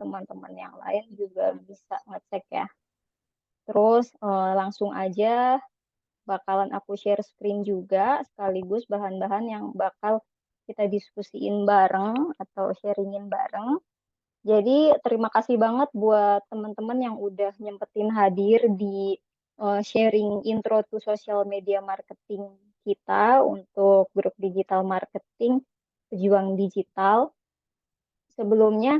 teman-teman yang lain juga bisa ngecek ya. Terus langsung aja bakalan aku share screen juga sekaligus bahan-bahan yang bakal kita diskusiin bareng atau sharingin bareng. Jadi terima kasih banget buat teman-teman yang udah nyempetin hadir di sharing intro to social media marketing kita untuk grup digital marketing pejuang digital. Sebelumnya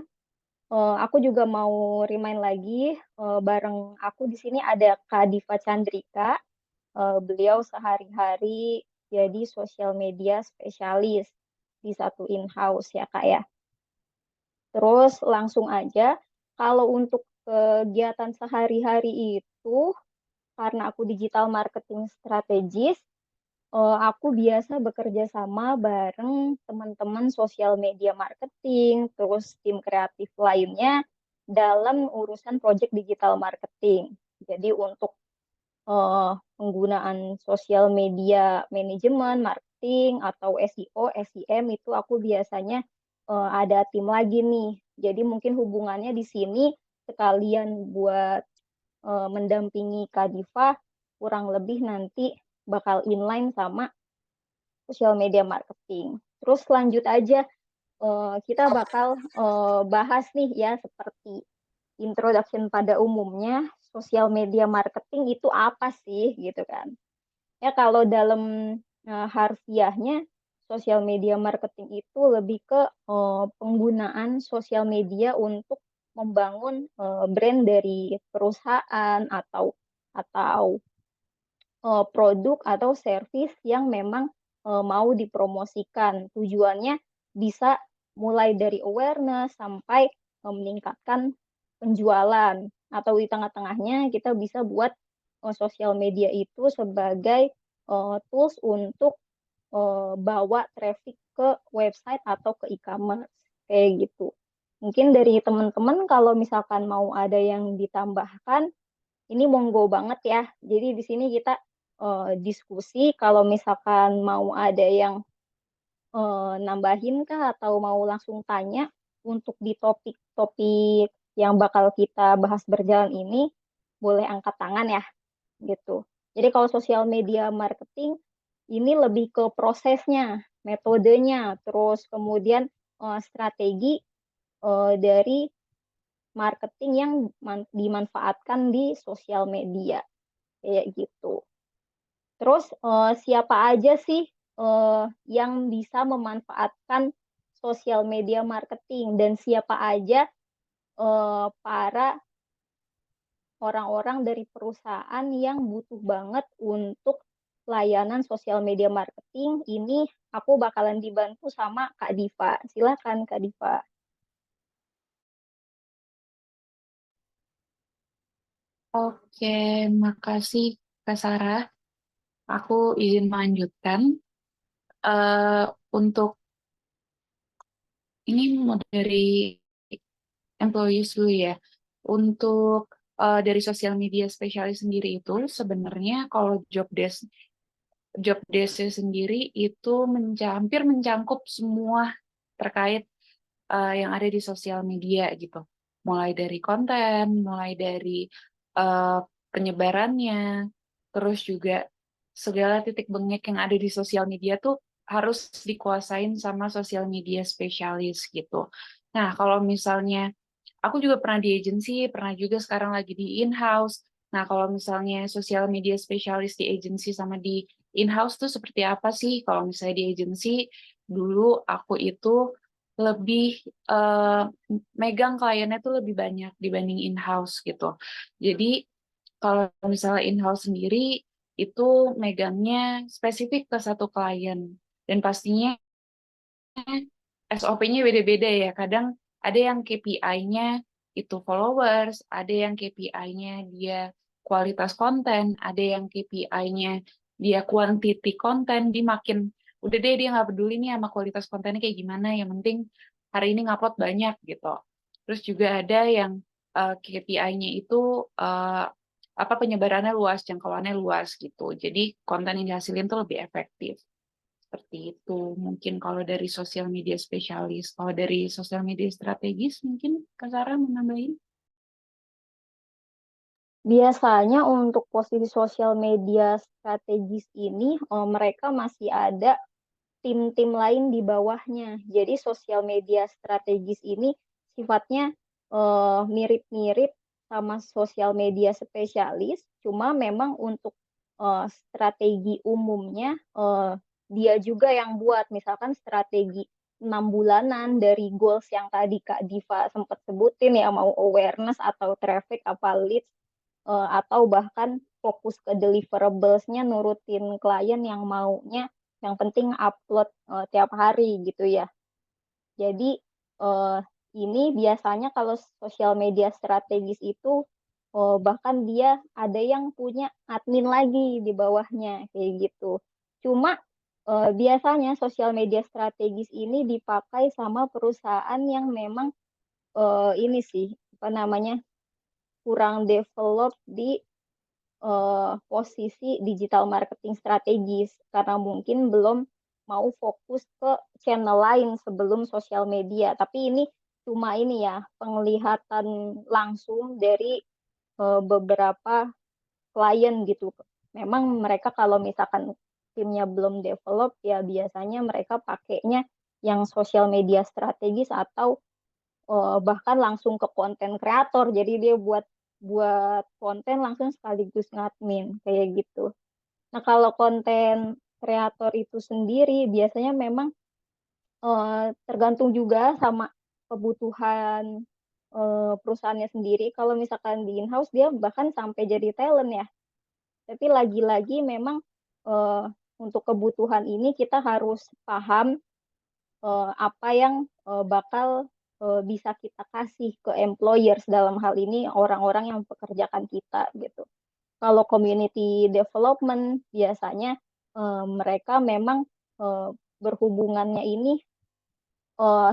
aku juga mau remind lagi bareng aku di sini ada Kak Diva Chandrika. Beliau sehari-hari jadi sosial media spesialis di satu in-house ya Kak ya. Terus langsung aja, kalau untuk kegiatan sehari-hari itu, karena aku digital marketing strategis, aku biasa bekerja sama bareng teman-teman sosial media marketing, terus tim kreatif lainnya dalam urusan project digital marketing. Jadi untuk penggunaan sosial media manajemen, marketing, atau SEO, SEM itu aku biasanya ada tim lagi nih. Jadi mungkin hubungannya di sini sekalian buat mendampingi Kak Diva, kurang lebih nanti bakal inline sama sosial media marketing. Terus lanjut aja, kita bakal bahas nih ya seperti introduction pada umumnya, sosial media marketing itu apa sih gitu kan. Ya kalau dalam harfiahnya, sosial media marketing itu lebih ke penggunaan sosial media untuk membangun brand dari perusahaan atau produk atau service yang memang mau dipromosikan. Tujuannya bisa mulai dari awareness sampai meningkatkan penjualan. Atau di tengah-tengahnya kita bisa buat sosial media itu sebagai tools untuk bawa traffic ke website atau ke e-commerce kayak gitu. Mungkin dari teman-teman kalau misalkan mau ada yang ditambahkan, ini monggo banget ya. Jadi di sini kita diskusi kalau misalkan mau ada yang nambahin kah atau mau langsung tanya untuk di topik-topik yang bakal kita bahas berjalan ini, boleh angkat tangan ya gitu. Jadi kalau sosial media marketing ini lebih ke prosesnya, metodenya, terus kemudian strategi dari marketing yang dimanfaatkan di sosial media kayak gitu. Terus siapa aja sih yang bisa memanfaatkan sosial media marketing dan siapa aja para orang-orang dari perusahaan yang butuh banget untuk layanan sosial media marketing. Ini aku bakalan dibantu sama Kak Diva. Silakan Kak Diva. Oke, makasih Kak Sarah. Aku izin melanjutkan. Eh, untuk ini mau dari employees dulu ya. Untuk dari sosial media spesialis sendiri itu sebenarnya kalau job desk sendiri itu hampir mencangkup semua terkait yang ada di sosial media gitu. Mulai dari konten, mulai dari eh, penyebarannya, terus juga segala titik bengek yang ada di sosial media tuh harus dikuasain sama sosial media spesialis gitu. Nah, kalau misalnya aku juga pernah di agency, pernah juga sekarang lagi di in-house. Nah, kalau misalnya sosial media spesialis di agency sama di in-house tuh seperti apa sih? Kalau misalnya di agency, dulu aku itu lebih eh, megang kliennya tuh lebih banyak dibanding in-house gitu. Jadi kalau misalnya in-house sendiri itu megangnya spesifik ke satu klien dan pastinya SOP-nya beda-beda ya. Kadang ada yang KPI-nya itu followers, ada yang KPI-nya dia kualitas konten, ada yang KPI-nya dia quantity konten, dia makin udah deh dia nggak peduli nih sama kualitas kontennya kayak gimana, yang penting hari ini ngupload banyak gitu. Terus juga ada yang KPI-nya itu eh, apa penyebarannya luas, jangkauannya luas gitu. Jadi konten yang dihasilin tuh lebih efektif. Seperti itu. Mungkin kalau dari sosial media spesialis, kalau dari sosial media strategis, mungkin Kak Sarah mau nambahin? Biasanya untuk posisi sosial media strategis ini, mereka masih ada tim-tim lain di bawahnya. Jadi sosial media strategis ini sifatnya mirip-mirip sama sosial media spesialis, cuma memang untuk strategi umumnya dia juga yang buat, misalkan strategi 6 bulanan dari goals yang tadi Kak Diva sempat sebutin ya, mau awareness atau traffic apa leads, atau bahkan fokus ke deliverables-nya nurutin klien yang maunya yang penting upload tiap hari gitu ya. Jadi eh, ini biasanya kalau sosial media strategis itu bahkan dia ada yang punya admin lagi di bawahnya kayak gitu. Cuma biasanya sosial media strategis ini dipakai sama perusahaan yang memang ini sih apa namanya kurang develop di posisi digital marketing strategis karena mungkin belum mau fokus ke channel lain sebelum sosial media. Tapi ini cuma ini ya penglihatan langsung dari beberapa klien gitu. Memang mereka kalau misalkan timnya belum develop ya biasanya mereka pakainya yang sosial media strategis atau bahkan langsung ke konten kreator. Jadi dia buat buat konten langsung sekaligus ngadmin kayak gitu. Nah, kalau konten kreator itu sendiri biasanya memang tergantung juga sama kebutuhan perusahaannya sendiri. Kalau misalkan di in-house dia bahkan sampai jadi talent ya. Tapi lagi-lagi memang eh, untuk kebutuhan ini kita harus paham apa yang bakal bisa kita kasih ke employers dalam hal ini orang-orang yang pekerjakan kita gitu. Kalau community development biasanya mereka memang eh, berhubungannya ini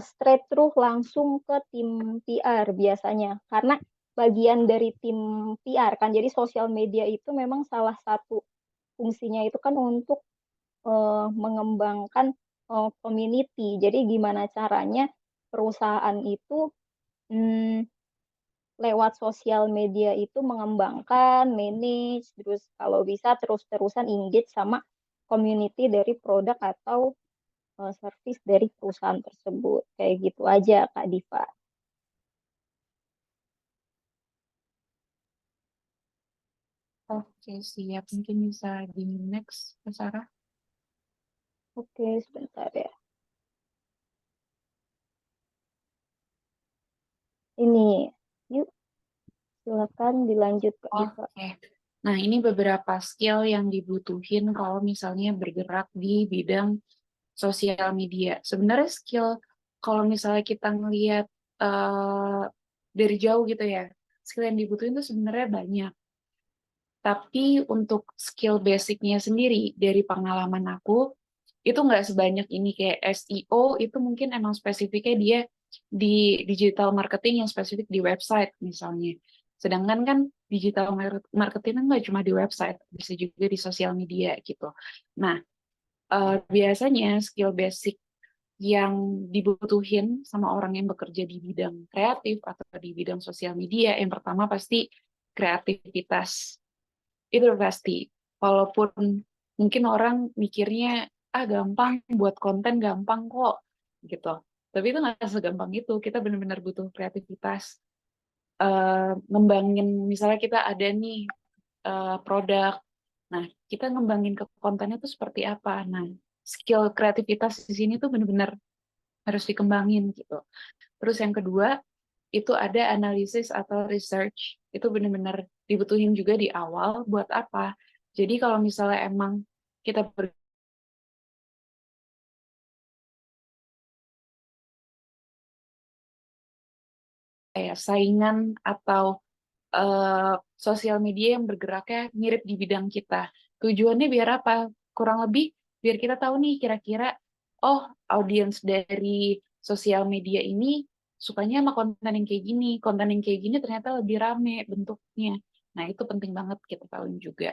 straight through langsung ke tim PR biasanya karena bagian dari tim PR kan jadi sosial media itu memang salah satu fungsinya itu kan untuk mengembangkan community. Jadi gimana caranya perusahaan itu hmm, lewat sosial media itu mengembangkan, manage, terus kalau bisa terus-terusan engage sama community dari produk atau service dari perusahaan tersebut. Kayak gitu aja, Kak Diva. Oke, siap. Mungkin bisa di next, Kak Sarah. Oke, sebentar ya. Ini, yuk silakan dilanjut, Kak Diva. Oke. Nah, ini beberapa skill yang dibutuhin kalau misalnya bergerak di bidang sosial media. Sebenarnya skill kalau misalnya kita ngelihat eh, dari jauh gitu ya, skill yang dibutuhin itu sebenarnya banyak. Tapi untuk skill basicnya sendiri dari pengalaman aku itu nggak sebanyak ini kayak SEO itu mungkin emang spesifiknya dia di digital marketing yang spesifik di website misalnya. Sedangkan kan digital marketing kan nggak cuma di website, bisa juga di sosial media gitu. Nah, biasanya skill basic yang dibutuhin sama orang yang bekerja di bidang kreatif atau di bidang sosial media, yang pertama pasti kreativitas. Itu pasti. Walaupun mungkin orang mikirnya, ah gampang, buat konten gampang kok, gitu. Tapi itu nggak segampang itu. Kita benar-benar butuh kreativitas. Ngembangin, misalnya kita ada nih produk. Nah, kita ngembangin ke kontennya itu seperti apa. Nah, skill kreativitas di sini tuh benar-benar harus dikembangin gitu. Terus yang kedua, itu ada analisis atau research. Itu benar-benar dibutuhin juga di awal. Buat apa? Jadi kalau misalnya emang kita saingan atau sosial media yang bergeraknya mirip di bidang kita. Tujuannya biar apa? Kurang lebih biar kita tahu nih kira-kira, oh audiens dari sosial media ini sukanya sama konten yang kayak gini. Konten yang kayak gini ternyata lebih rame bentuknya. Nah itu penting banget kita tahu juga.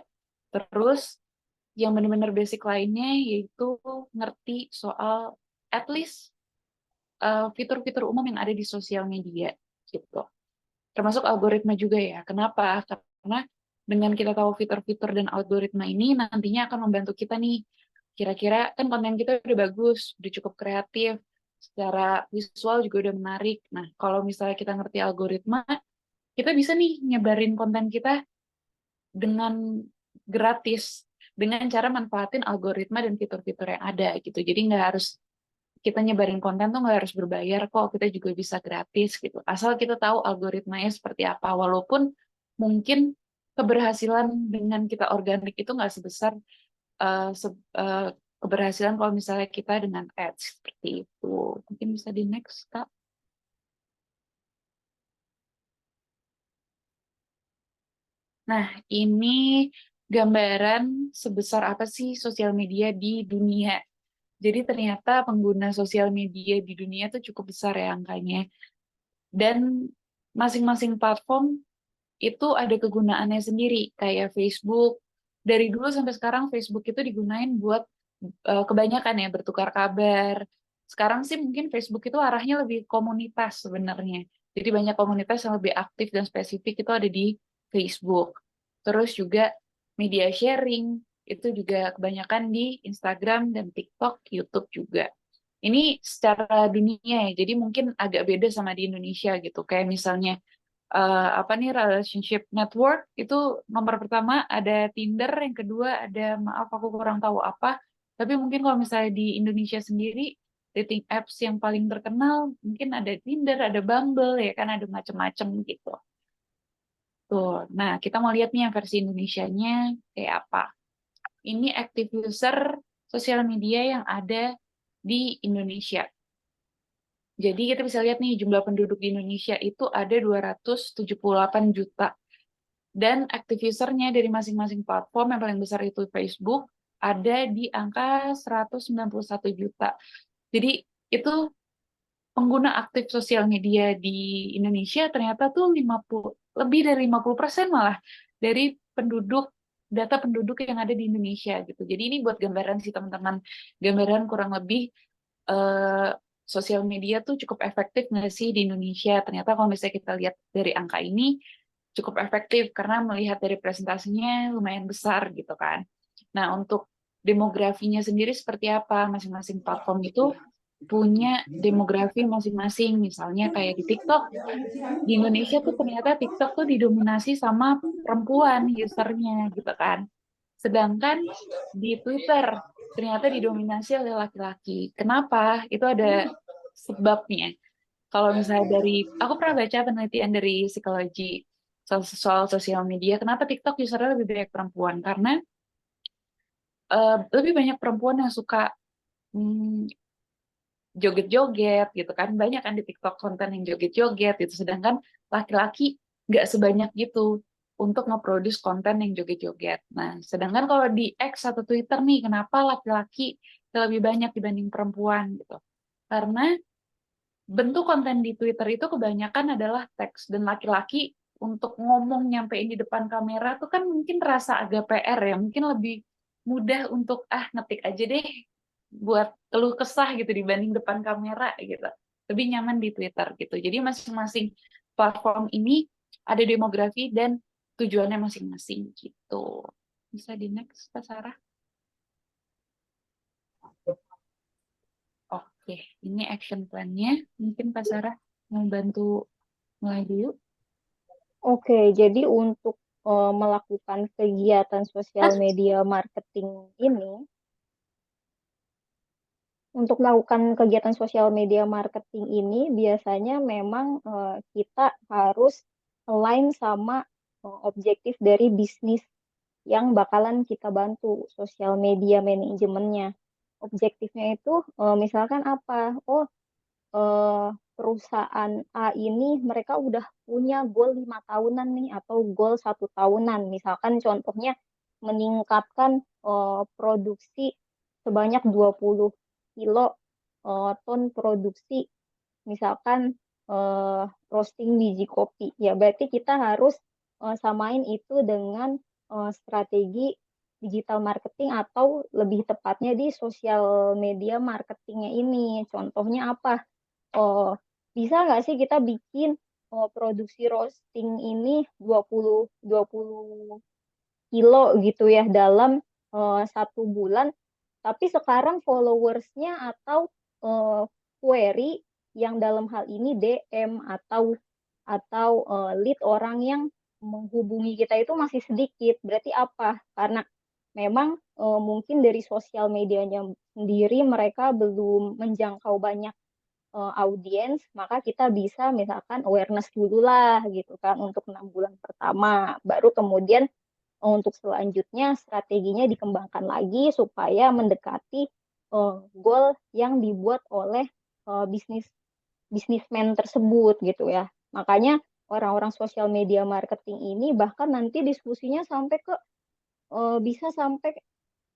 Terus yang benar-benar basic lainnya, yaitu ngerti soal at least fitur-fitur umum yang ada di sosial media gitu. Termasuk algoritma juga ya. Kenapa? Karena dengan kita tahu fitur-fitur dan algoritma ini nantinya akan membantu kita nih. Kira-kira kan konten kita udah bagus, udah cukup kreatif, secara visual juga udah menarik. Nah, kalau misalnya kita ngerti algoritma, kita bisa nih nyebarin konten kita dengan gratis, dengan cara manfaatin algoritma dan fitur-fitur yang ada gitu. Jadi nggak harus kita nyebarin konten tuh nggak harus berbayar kok, kita juga bisa gratis gitu. Asal kita tahu algoritmanya seperti apa, walaupun mungkin keberhasilan dengan kita organik itu nggak sebesar keberhasilan kalau misalnya kita dengan ads seperti itu. Mungkin bisa di next, Kak. Nah, ini gambaran sebesar apa sih sosial media di dunia. Jadi ternyata pengguna sosial media di dunia itu cukup besar ya angkanya. Dan masing-masing platform itu ada kegunaannya sendiri. Kayak Facebook, dari dulu sampai sekarang Facebook itu digunain buat kebanyakan ya bertukar kabar. Sekarang sih mungkin Facebook itu arahnya lebih komunitas sebenarnya. Jadi banyak komunitas yang lebih aktif dan spesifik itu ada di Facebook. Terus juga media sharing itu juga kebanyakan di Instagram dan TikTok, YouTube juga. Ini secara dunia ya, jadi mungkin agak beda sama di Indonesia gitu. Kayak misalnya apa nih relationship network itu nomor pertama ada Tinder, yang kedua ada maaf aku kurang tahu apa. Tapi mungkin kalau misalnya di Indonesia sendiri dating apps yang paling terkenal mungkin ada Tinder, ada Bumble ya kan ada macam-macam gitu. Tuh. Nah, kita mau lihat nih yang versi Indonesianya kayak apa. Ini active user sosial media yang ada di Indonesia. Jadi kita bisa lihat nih jumlah penduduk di Indonesia itu ada 278 juta. Dan active user-nya dari masing-masing platform yang paling besar itu Facebook ada di angka 191 juta. Jadi itu pengguna aktif sosial media di Indonesia ternyata tuh 50, lebih dari 50% malah dari penduduk data penduduk yang ada di Indonesia gitu. Jadi ini buat gambaran sih teman-teman, gambaran kurang lebih eh, sosial media tuh cukup efektif nggak sih di Indonesia? Ternyata kalau misalnya kita lihat dari angka ini cukup efektif karena melihat dari presentasinya lumayan besar gitu kan. Nah, untuk demografinya sendiri seperti apa? Masing-masing platform itu punya demografi masing-masing. Misalnya kayak di TikTok, di Indonesia tuh ternyata TikTok tuh didominasi sama perempuan usernya gitu kan. Sedangkan di Twitter ternyata didominasi oleh laki-laki. Kenapa? Itu ada sebabnya. Kalau misalnya dari, aku pernah baca penelitian dari psikologi soal sosial media, kenapa TikTok usernya lebih banyak perempuan? Karena lebih banyak perempuan yang suka hmm, joget-joget gitu kan. Banyak kan di TikTok konten yang joget-joget gitu. Sedangkan laki-laki nggak sebanyak gitu untuk nge-produce konten yang joget-joget. Nah, sedangkan kalau di X atau Twitter nih, kenapa laki-laki lebih banyak dibanding perempuan gitu? Karena bentuk konten di Twitter itu kebanyakan adalah teks dan laki-laki untuk ngomong nyampein di depan kamera tuh kan mungkin terasa agak PR ya, mungkin lebih mudah untuk ngetik aja deh buat keluh kesah gitu dibanding depan kamera gitu. Lebih nyaman di Twitter gitu. Jadi masing-masing platform ini ada demografi dan tujuannya masing-masing gitu. Bisa di next, Pak Sarah? Oke, ini action plan-nya. Mungkin Pak Sarah mau bantu mulai dulu. Oke, jadi untuk melakukan kegiatan sosial media marketing ini, untuk melakukan kegiatan sosial media marketing ini biasanya memang kita harus align sama objektif dari bisnis yang bakalan kita bantu sosial media manajemennya. Objektifnya itu misalkan apa? Oh, perusahaan A ini mereka udah punya goal 5 tahunan nih atau goal 1 tahunan. Misalkan contohnya meningkatkan produksi sebanyak 20 kilo ton produksi misalkan roasting biji kopi. Ya berarti kita harus samain itu dengan strategi digital marketing atau lebih tepatnya di sosial media marketingnya ini. Contohnya apa? Oh, bisa nggak sih kita bikin produksi roasting ini 20 kilo gitu ya dalam 1 bulan. Tapi sekarang followersnya atau eh, query yang dalam hal ini DM atau lead orang yang menghubungi kita itu masih sedikit. Berarti apa? Karena memang mungkin dari sosial medianya sendiri mereka belum menjangkau banyak audiens, maka kita bisa misalkan awareness dulu lah gitu kan untuk 6 bulan pertama. Baru kemudian untuk selanjutnya strateginya dikembangkan lagi supaya mendekati goal yang dibuat oleh bisnis bisnismen tersebut gitu ya. Makanya orang-orang sosial media marketing ini bahkan nanti diskusinya sampai ke bisa sampai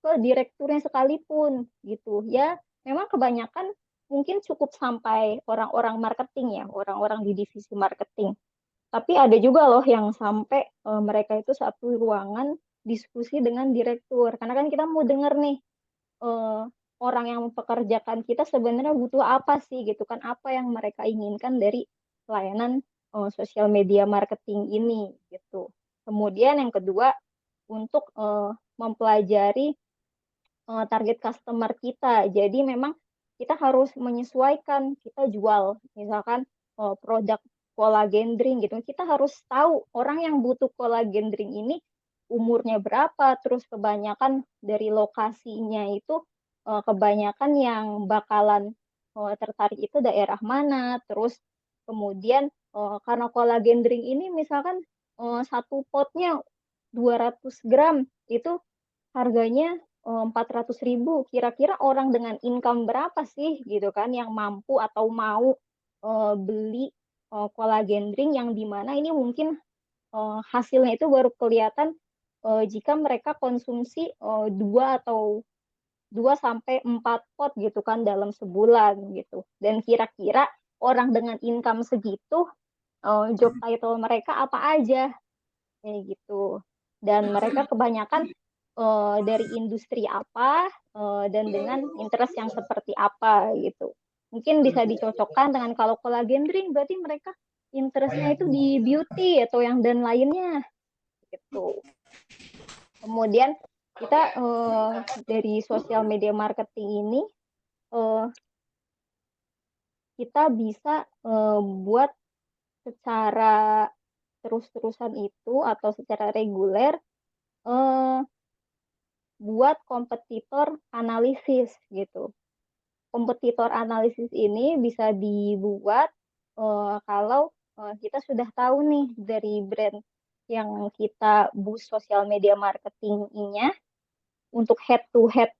ke direkturnya sekalipun gitu ya. Memang kebanyakan mungkin cukup sampai orang-orang marketing ya, orang-orang di divisi marketing. Tapi ada juga loh yang sampai mereka itu satu ruangan diskusi dengan direktur. Karena kan kita mau denger nih eh, orang yang mempekerjakan kita sebenarnya butuh apa sih gitu kan, apa yang mereka inginkan dari layanan sosial media marketing ini gitu. Kemudian yang kedua untuk mempelajari target customer kita. Jadi memang kita harus menyesuaikan kita jual misalkan produk collagen drink gitu. Kita harus tahu orang yang butuh collagen drink ini umurnya berapa, terus kebanyakan dari lokasinya itu kebanyakan yang bakalan tertarik itu daerah mana, terus kemudian karena collagen drink ini misalkan satu potnya 200 gram itu harganya 400.000. Kira-kira orang dengan income berapa sih gitu kan yang mampu atau mau beli collagen drink yang dimana ini mungkin hasilnya itu baru kelihatan jika mereka konsumsi 2 sampai 4 pot gitu kan dalam sebulan gitu. Dan kira-kira orang dengan income segitu job title mereka apa aja kayak gitu. Dan mereka kebanyakan dari industri apa dan dengan interest yang seperti apa gitu. Mungkin bisa dicocokkan dengan kalau collagen drink berarti mereka interestnya itu di beauty atau yang dan lainnya gitu. Kemudian kita dari sosial media marketing ini eh, kita bisa buat secara terus-terusan itu atau secara reguler eh, buat kompetitor analisis gitu. Kompetitor analisis ini bisa dibuat kalau kita sudah tahu nih dari brand yang kita boost sosial media marketingnya untuk head to head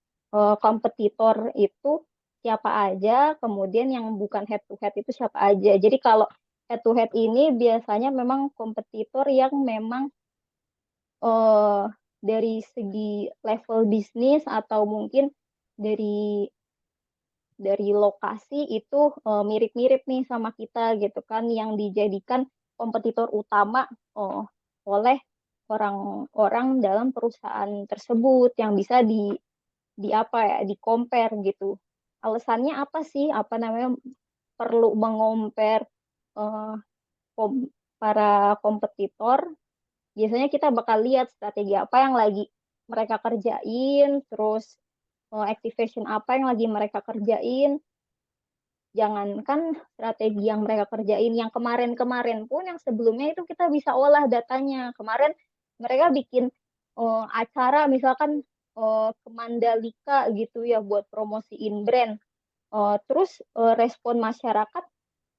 kompetitor itu siapa aja, kemudian yang bukan head to head itu siapa aja. Jadi kalau head to head ini biasanya memang kompetitor yang memang eh, dari segi level bisnis atau mungkin dari lokasi itu mirip-mirip nih sama kita gitu kan yang dijadikan kompetitor utama oleh orang-orang dalam perusahaan tersebut yang bisa di apa ya di compare gitu. Alasannya apa sih? Apa namanya perlu mengompar eh, kom- para kompetitor? Biasanya kita bakal lihat strategi apa yang lagi mereka kerjain, terus activation apa yang lagi mereka kerjain. Jangankan strategi yang mereka kerjain, yang kemarin-kemarin pun, yang sebelumnya itu kita bisa olah datanya. Kemarin mereka bikin acara misalkan ke Mandalika gitu ya buat promosiin brand. Terus respon masyarakat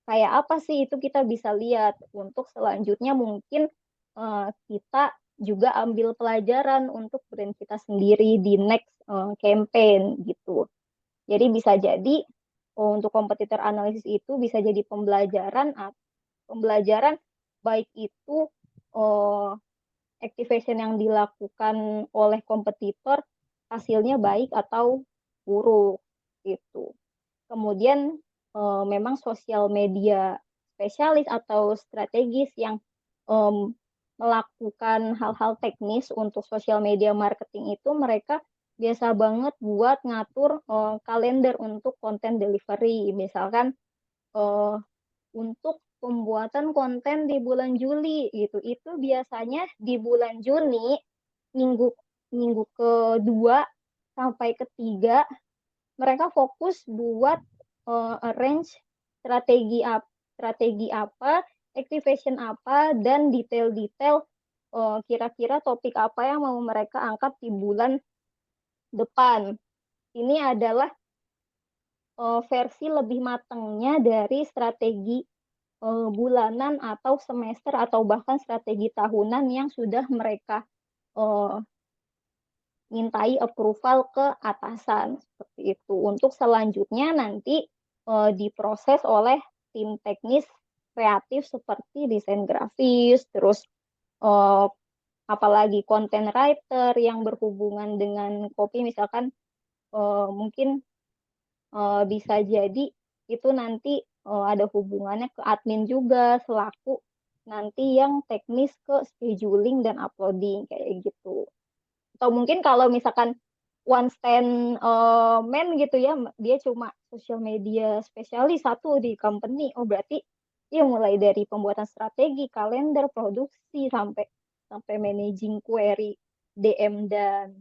kayak apa sih itu kita bisa lihat untuk selanjutnya mungkin kita juga ambil pelajaran untuk brand kita sendiri di next campaign gitu. Jadi bisa jadi untuk kompetitor analisis itu bisa jadi pembelajaran baik itu eh, activation yang dilakukan oleh kompetitor hasilnya baik atau buruk gitu. Kemudian memang sosial media spesialis atau strategis yang melakukan hal-hal teknis untuk social media marketing itu mereka biasa banget buat ngatur kalender untuk konten delivery. Misalkan eh, untuk pembuatan konten di bulan Juli gitu. Itu biasanya di bulan Juni minggu minggu kedua sampai ketiga mereka fokus buat arrange strategi apa, activation apa, dan detail-detail kira-kira topik apa yang mau mereka angkat di bulan depan. Ini adalah versi lebih matangnya dari strategi bulanan atau semester atau bahkan strategi tahunan yang sudah mereka uh, mintai approval ke atasan seperti itu. Untuk selanjutnya nanti diproses oleh tim teknis kreatif seperti desain grafis, terus uh, apalagi content writer yang berhubungan dengan copy, misalkan mungkin bisa jadi itu nanti ada hubungannya ke admin juga selaku nanti yang teknis ke scheduling dan uploading kayak gitu. Atau mungkin kalau misalkan one stand man gitu ya, dia cuma social media spesialis satu di company. Oh berarti dia mulai dari pembuatan strategi, kalender, produksi sampai sampai managing query, DM dan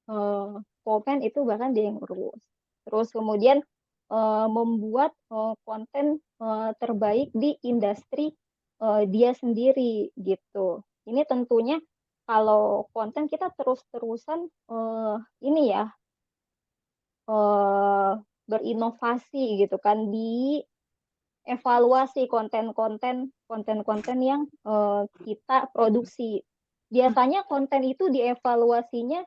eh, komen itu bahkan dia yang urus. Terus kemudian membuat konten terbaik di industri dia sendiri gitu. Ini tentunya kalau konten kita terus-terusan ini ya eh, berinovasi gitu kan di evaluasi konten-konten yang kita produksi. Biasanya konten itu dievaluasinya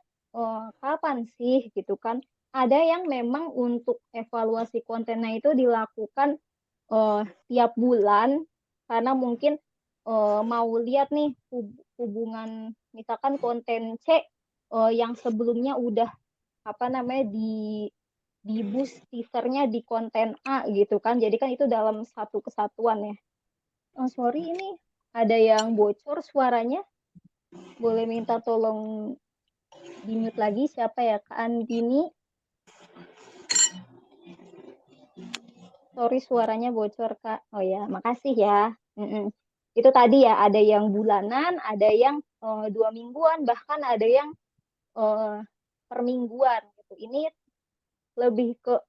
kapan sih gitu kan? Ada yang memang untuk evaluasi kontennya itu dilakukan tiap bulan karena mungkin mau lihat nih hubungan misalkan konten C yang sebelumnya udah apa namanya di boost teasernya di konten A gitu kan. Jadi kan itu dalam satu kesatuan ya. Oh, sorry ini ada yang bocor suaranya. Boleh minta tolong di mute lagi siapa ya? Kak Andini. Sorry suaranya bocor Kak. Oh ya, makasih ya. Mm-mm. Itu tadi ya ada yang bulanan, ada yang 2 mingguan, bahkan ada yang eh, per mingguan gitu. Ini lebih ke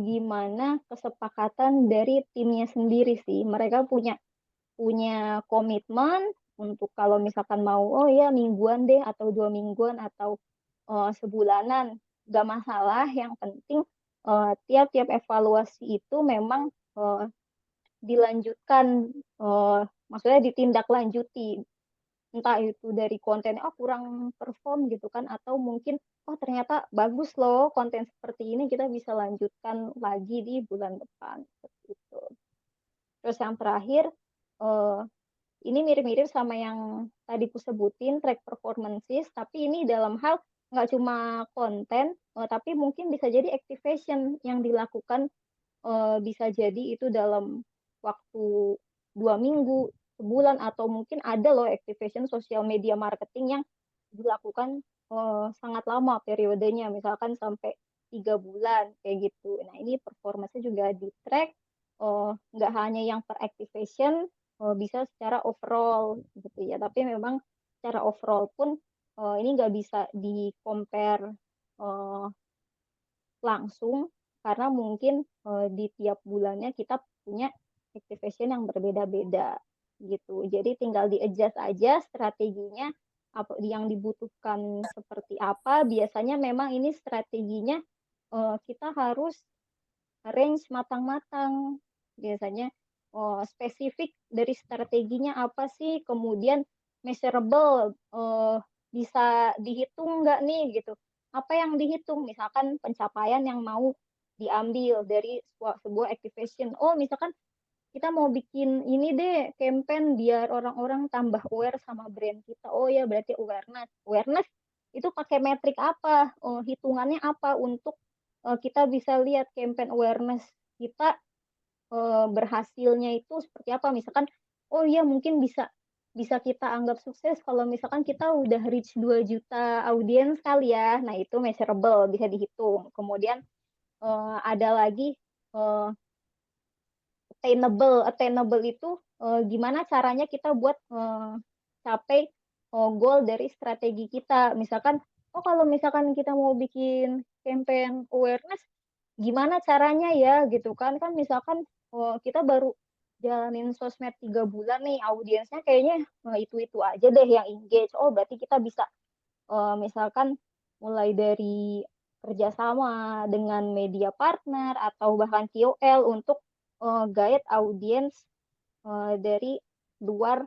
gimana kesepakatan dari timnya sendiri sih. Mereka punya punya komitmen untuk kalau misalkan mau oh ya mingguan deh atau 2 mingguan atau sebulanan gak masalah. Yang penting tiap-tiap evaluasi itu memang eh, dilanjutkan, eh, maksudnya ditindaklanjuti, entah itu dari konten oh kurang perform gitu kan atau mungkin oh ternyata bagus loh konten seperti ini kita bisa lanjutkan lagi di bulan depan seperti itu. Terus yang terakhir eh, ini mirip-mirip sama yang tadi ku sebutin track performances tapi ini dalam hal nggak cuma konten tapi mungkin bisa jadi activation yang dilakukan bisa jadi itu dalam waktu 2 minggu, sebulan, atau mungkin ada loh activation social media marketing yang dilakukan sangat lama periodenya, misalkan sampai 3 bulan kayak gitu. Nah ini performanya juga di track, nggak hanya yang per activation, bisa secara overall gitu ya. Tapi memang secara overall pun ini nggak bisa di compare langsung karena mungkin di tiap bulannya kita punya activation yang berbeda-beda gitu. Jadi tinggal di-adjust aja strateginya apa yang dibutuhkan seperti apa. Biasanya memang ini strateginya kita harus range matang-matang. Biasanya spesifik dari strateginya apa sih, kemudian measurable bisa dihitung nggak nih gitu. Apa yang dihitung? Misalkan pencapaian yang mau diambil dari sebuah activation. Oh, misalkan kita mau bikin ini deh campaign biar orang-orang tambah aware sama brand kita. Oh ya, berarti awareness. Awareness itu pakai metrik apa? Oh, hitungannya apa untuk kita bisa lihat campaign awareness kita berhasilnya itu seperti apa. Misalkan oh iya mungkin bisa bisa kita anggap sukses kalau misalkan kita udah reach 2 juta audiens kali ya. Nah, itu measurable, bisa dihitung. Kemudian ada lagi eh, attainable. Attainable itu gimana caranya kita buat capai goal dari strategi kita. Misalkan, oh kalau misalkan kita mau bikin campaign awareness, gimana caranya ya gitu kan? Kan misalkan kita baru jalanin sosmed 3 bulan nih, audiensnya kayaknya itu-itu aja deh yang engage. Oh berarti kita bisa misalkan mulai dari kerjasama dengan media partner atau bahkan KOL untuk guide audiens dari luar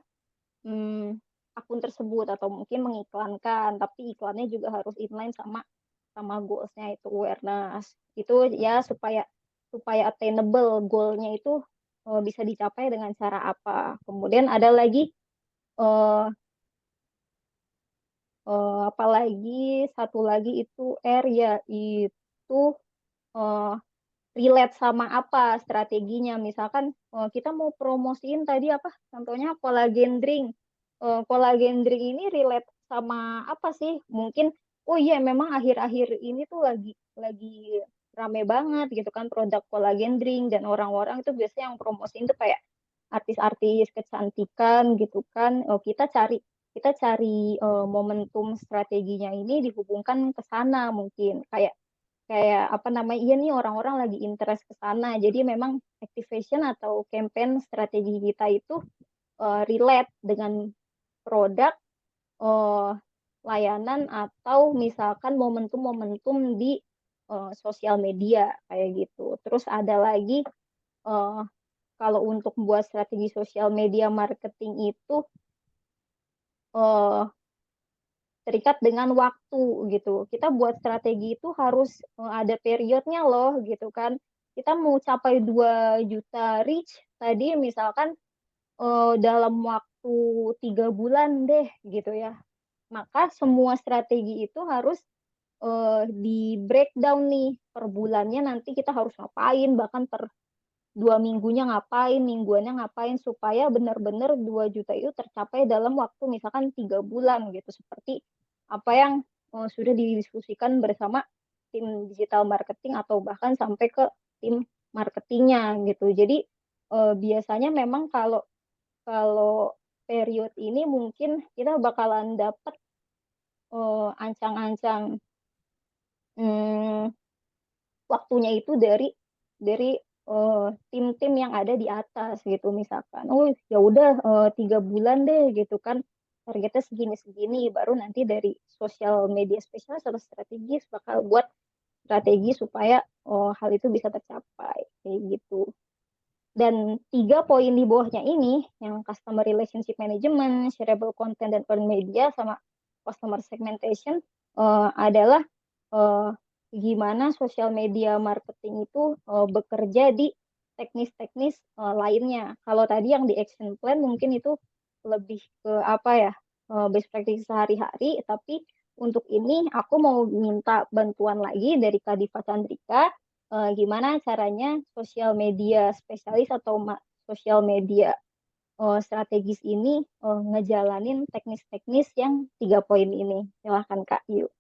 hmm, akun tersebut atau mungkin mengiklankan, tapi iklannya juga harus inline sama sama goals-nya itu awareness. Itu ya supaya supaya attainable goal-nya itu bisa dicapai dengan cara apa. Kemudian ada lagi eh, apalagi satu lagi itu R ya itu eh, relate sama apa strateginya. Misalkan kita mau promosiin tadi apa contohnya collagen drink. Collagen drink ini relate sama apa sih? Mungkin oh iya memang akhir-akhir ini tuh lagi rame banget gitu kan produk collagen drink dan orang-orang itu biasanya yang promosiin tuh kayak artis-artis kecantikan gitu kan. Kita cari momentum strateginya ini dihubungkan ke sana mungkin kayak kayak apa namanya iya nih orang-orang lagi interest ke sana jadi memang activation atau campaign strategi kita itu relate dengan produk eh, layanan atau misalkan momentum-momentum di sosial media kayak gitu terus ada lagi eh, kalau untuk buat strategi sosial media marketing itu eh, terikat dengan waktu gitu. Kita buat strategi itu harus ada periodnya loh gitu kan. Kita mau capai 2 juta reach tadi misalkan dalam waktu 3 bulan deh gitu ya. Maka semua strategi itu harus di breakdown nih per bulannya nanti kita harus ngapain bahkan per 2 minggunya ngapain, mingguannya ngapain supaya benar-benar 2 juta itu tercapai dalam waktu misalkan 3 bulan gitu. Seperti apa yang sudah didiskusikan bersama tim digital marketing atau bahkan sampai ke tim marketingnya gitu. Jadi biasanya memang kalau kalau period ini mungkin kita bakalan dapat ancang-ancang hmm, waktunya itu dari tim-tim yang ada di atas gitu misalkan oh ya udah 3 bulan deh gitu kan targetnya segini-segini baru nanti dari sosial media spesialis atau strategis bakal buat strategi supaya hal itu bisa tercapai kayak gitu dan 3 poin di bawahnya ini yang customer relationship management, shareable content dan earned media sama customer segmentation adalah eh, gimana sosial media marketing itu bekerja di teknis-teknis lainnya. Kalau tadi yang di action plan mungkin itu lebih ke apa ya best practice sehari-hari, tapi untuk ini aku mau minta bantuan lagi dari Kak Diva Chandrika gimana caranya sosial media spesialis atau sosial media strategis ini ngejalanin teknis-teknis yang 3 poin ini. Silahkan Kak Yu.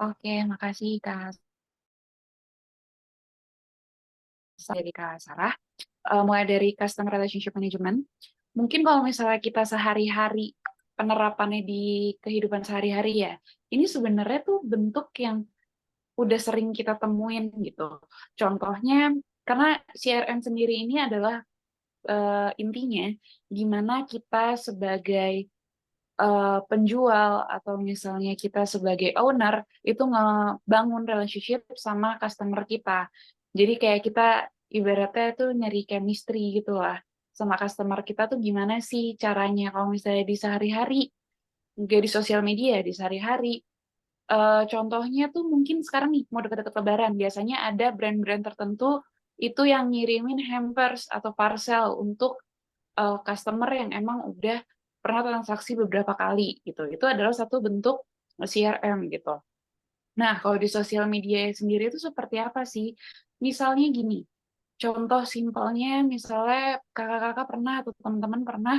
Oke, makasih Kak. Dari Kak Sarah. Mulai dari customer relationship management. Mungkin kalau misalnya kita sehari-hari penerapannya di kehidupan sehari-hari ya, ini sebenarnya tuh bentuk yang udah sering kita temuin gitu. Contohnya, karena CRM sendiri ini adalah intinya gimana kita sebagai penjual atau misalnya kita sebagai owner itu ngebangun relationship sama customer kita. Jadi kayak kita ibaratnya tuh nyari chemistry gitu lah sama customer kita tuh gimana sih caranya kalau misalnya di sehari-hari, nggak di sosial media, di sehari-hari. Contohnya tuh mungkin sekarang nih mau deket-deket Lebaran, biasanya ada brand-brand tertentu itu yang ngirimin hampers atau parcel untuk customer yang emang udah pernah transaksi beberapa kali gitu. Itu adalah satu bentuk CRM gitu. Nah, kalau di sosial media sendiri itu seperti apa sih? Misalnya gini, Contoh simpelnya, misalnya kakak-kakak pernah atau teman-teman pernah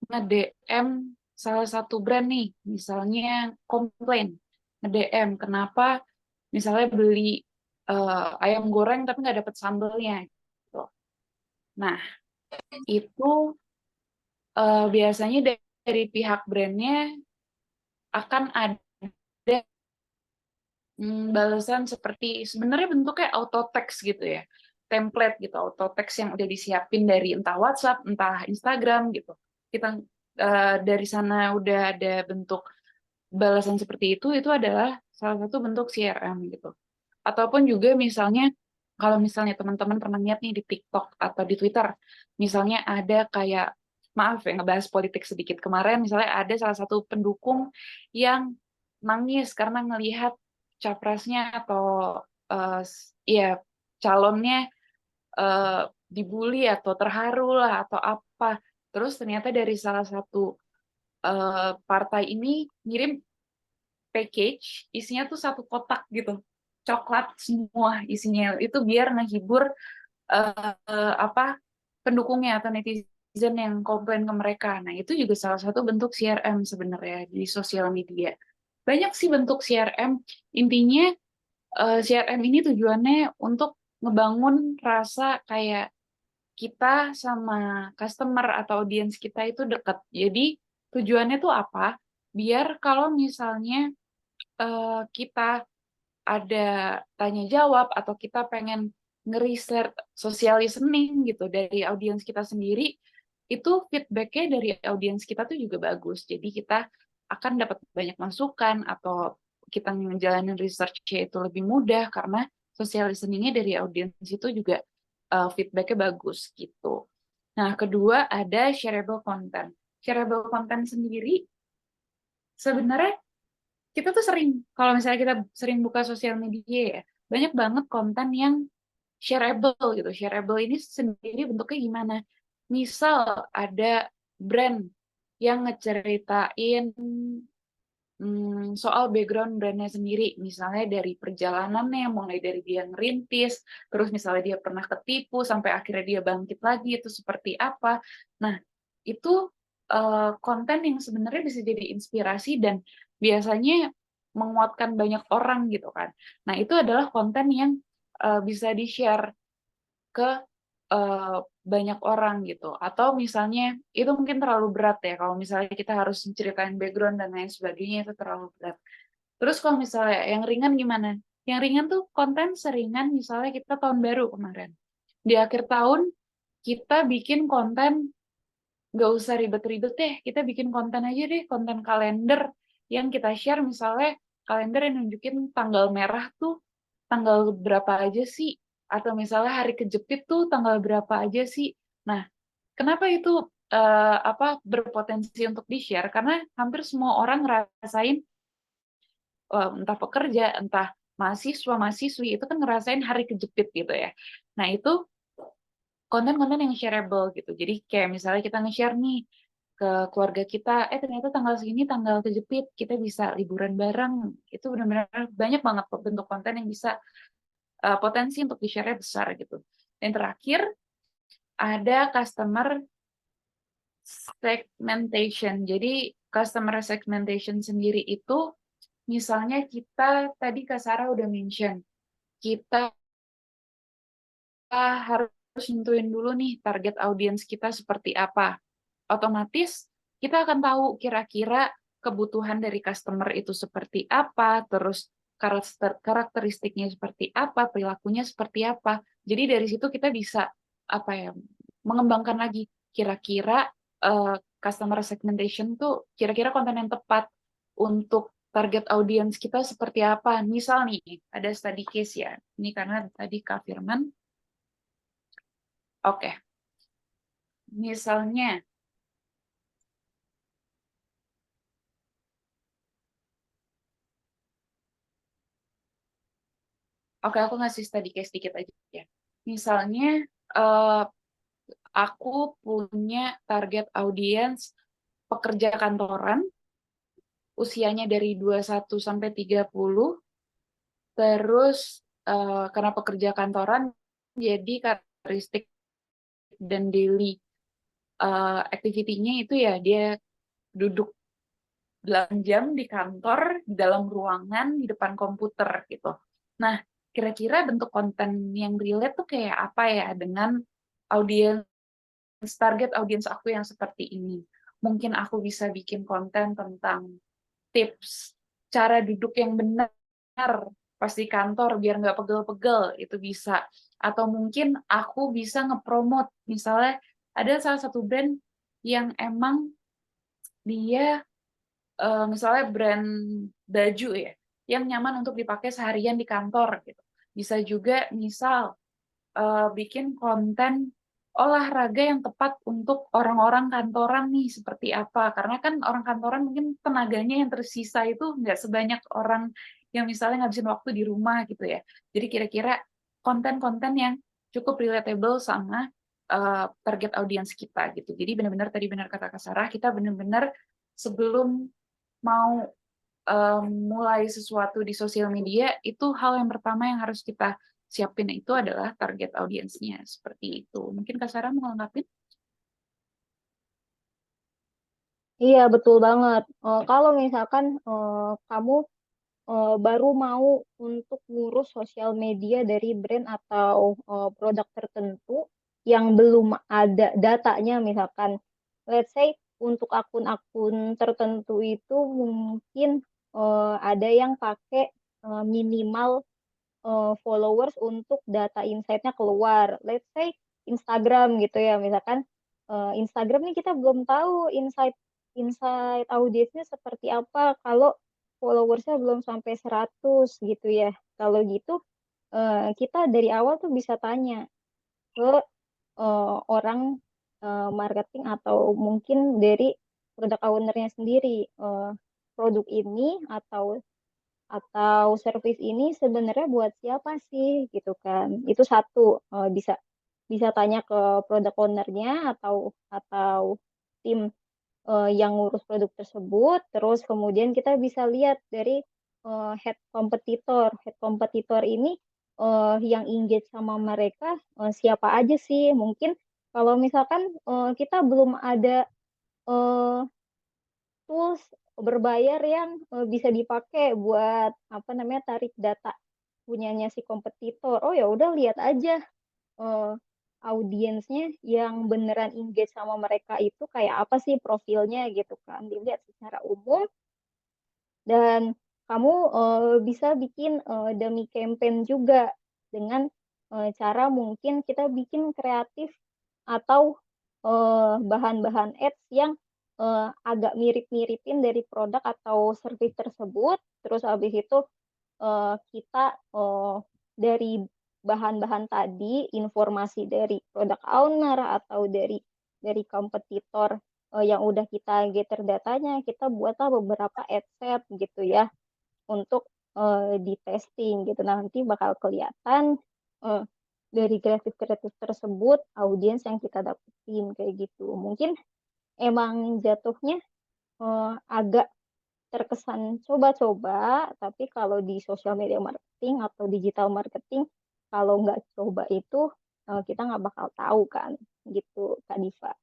nge-DM salah satu brand nih, misalnya komplain, nge-DM kenapa misalnya beli ayam goreng tapi nggak dapet sambelnya gitu. Nah, itu biasanya dari pihak brandnya akan ada balasan seperti sebenarnya bentuknya auto text gitu ya, template gitu, auto text yang udah disiapin dari entah WhatsApp, entah Instagram gitu. Kita dari sana udah ada bentuk balasan seperti itu adalah salah satu bentuk CRM gitu. Ataupun juga misalnya kalau misalnya teman-teman pernah lihat nih di TikTok atau di Twitter, misalnya ada kayak maaf ya ngebahas politik sedikit, kemarin misalnya ada salah satu pendukung yang nangis karena ngelihat capresnya atau ya calonnya dibully atau terharu lah atau apa. Terus ternyata dari salah satu partai ini ngirim package isinya tuh satu kotak gitu, coklat semua isinya, itu biar ngehibur apa pendukungnya atau netizen yang komplain ke mereka. Nah, itu juga salah satu bentuk CRM sebenarnya di sosial media. Banyak sih bentuk CRM. Intinya CRM ini tujuannya untuk ngebangun rasa kayak kita sama customer atau audiens kita itu dekat. Jadi tujuannya tuh apa? Biar kalau misalnya kita ada tanya jawab atau kita pengen ngeriset social listening gitu dari audiens kita sendiri, itu feedbacknya dari audiens kita tuh juga bagus. Jadi kita akan dapat banyak masukan atau kita ngejalanin research-nya itu lebih mudah karena social listening-nya dari audiens itu juga feedbacknya bagus gitu. Nah, kedua ada shareable content. Shareable content sendiri sebenarnya kita tuh sering, kalau misalnya kita sering buka sosial media ya, banyak banget konten yang shareable gitu. Shareable ini sendiri bentuknya gimana? Misal ada brand yang ngeceritain soal background brandnya sendiri, misalnya dari perjalanannya, mulai dari dia ngerintis, terus misalnya dia pernah ketipu, sampai akhirnya dia bangkit lagi, itu seperti apa. Nah, itu konten yang sebenarnya bisa jadi inspirasi dan biasanya menguatkan banyak orang gitu kan. Nah, itu adalah konten yang bisa di-share ke banyak orang gitu. Atau misalnya itu mungkin terlalu berat ya kalau misalnya kita harus menceritain background dan lain sebagainya, itu terlalu berat. Terus kalau misalnya yang ringan gimana? Yang ringan tuh konten seringan misalnya kita tahun baru kemarin. Di akhir tahun kita bikin konten, nggak usah ribet-ribet deh, kita bikin konten aja deh, konten kalender yang kita share, misalnya kalender yang nunjukin tanggal merah tuh tanggal berapa aja sih, atau misalnya hari kejepit tuh tanggal berapa aja sih. Nah, kenapa itu berpotensi untuk di-share? Karena hampir semua orang ngerasain, entah pekerja, entah mahasiswa, mahasiswi, itu kan ngerasain hari kejepit gitu ya. Nah, itu konten-konten yang shareable gitu. Jadi kayak misalnya kita nge-share nih ke keluarga kita, ternyata tanggal segini tanggal kejepit, kita bisa liburan bareng. Itu benar-benar banyak banget bentuk konten yang bisa potensi untuk di-share besar gitu. Dan terakhir ada customer segmentation. Jadi customer segmentation sendiri itu misalnya kita tadi Kak Sarah udah mention, kita harus nentuin dulu nih target audiens kita seperti apa. Otomatis kita akan tahu kira-kira kebutuhan dari customer itu seperti apa, terus karakteristiknya seperti apa, perilakunya seperti apa. Jadi dari situ kita bisa apa ya, mengembangkan lagi kira-kira customer segmentation tuh kira-kira konten yang tepat untuk target audiens kita seperti apa. Misal nih, ada study case ya. Ini karena tadi Kak Firman. Oke, misalnya oke, aku ngasih study case sedikit aja ya. Misalnya, eh, aku punya target audiens pekerja kantoran, usianya dari 21 sampai 30, terus karena pekerja kantoran, jadi karakteristik dan daily activity-nya itu ya dia duduk 8 jam di kantor, di dalam ruangan, di depan komputer gitu. Nah, kira-kira bentuk konten yang relate tuh kayak apa ya dengan audiens, target audiens aku yang seperti ini. Mungkin aku bisa bikin konten tentang tips cara duduk yang benar pas di kantor biar nggak pegel-pegel, itu bisa. Atau mungkin aku bisa ngepromot, misalnya ada salah satu brand yang emang dia misalnya brand baju ya, yang nyaman untuk dipakai seharian di kantor gitu. Bisa juga misal bikin konten olahraga yang tepat untuk orang-orang kantoran nih seperti apa. Karena kan orang kantoran mungkin tenaganya yang tersisa itu nggak sebanyak orang yang misalnya ngabisin waktu di rumah gitu ya. Jadi kira-kira konten-konten yang cukup relatable sama target audiens kita gitu. Jadi benar-benar tadi benar kata Kak Sarah, kita benar-benar sebelum mau mulai sesuatu di sosial media, itu hal yang pertama yang harus kita siapin itu adalah target audiensnya, seperti itu. Mungkin Kak Sarah mau ngelengkapin? Iya, betul banget. Kalau misalkan kamu baru mau untuk ngurus sosial media dari brand atau produk tertentu yang belum ada datanya, misalkan, let's say untuk akun-akun tertentu itu mungkin ada yang pakai minimal followers untuk data insight-nya keluar. Let's say Instagram gitu ya, misalkan Instagram nih kita belum tahu insight insight audiensnya seperti apa kalau followersnya belum sampai 100 gitu ya. Kalau gitu kita dari awal tuh bisa tanya ke orang marketing atau mungkin dari produk ownernya sendiri, produk ini atau service ini sebenarnya buat siapa sih gitu kan. Itu satu, bisa bisa tanya ke product ownernya atau tim yang ngurus produk tersebut. Terus kemudian kita bisa lihat dari head kompetitor. Head kompetitor ini yang engage sama mereka siapa aja sih? Mungkin kalau misalkan kita belum ada eh, tools berbayar yang bisa dipakai buat apa namanya tarik data punyanya si kompetitor. Oh ya udah lihat aja eh, audiensnya yang beneran engage sama mereka itu kayak apa sih profilnya gitu kan. Dilihat secara umum dan kamu bisa bikin dummy campaign juga dengan cara mungkin kita bikin kreatif atau bahan-bahan ads yang agak mirip-miripin dari produk atau service tersebut. Terus habis itu kita dari bahan-bahan tadi, informasi dari produk owner atau dari kompetitor yang udah kita gather datanya, kita buatlah beberapa ad set gitu ya untuk di testing gitu. Nah, nanti bakal kelihatan eh, dari kreatif-kreatif tersebut audiens yang kita dapetin kayak gitu. Mungkin emang jatuhnya agak terkesan coba-coba, tapi kalau di sosial media marketing atau digital marketing, kalau nggak coba itu kita nggak bakal tahu kan, gitu Kak Diva.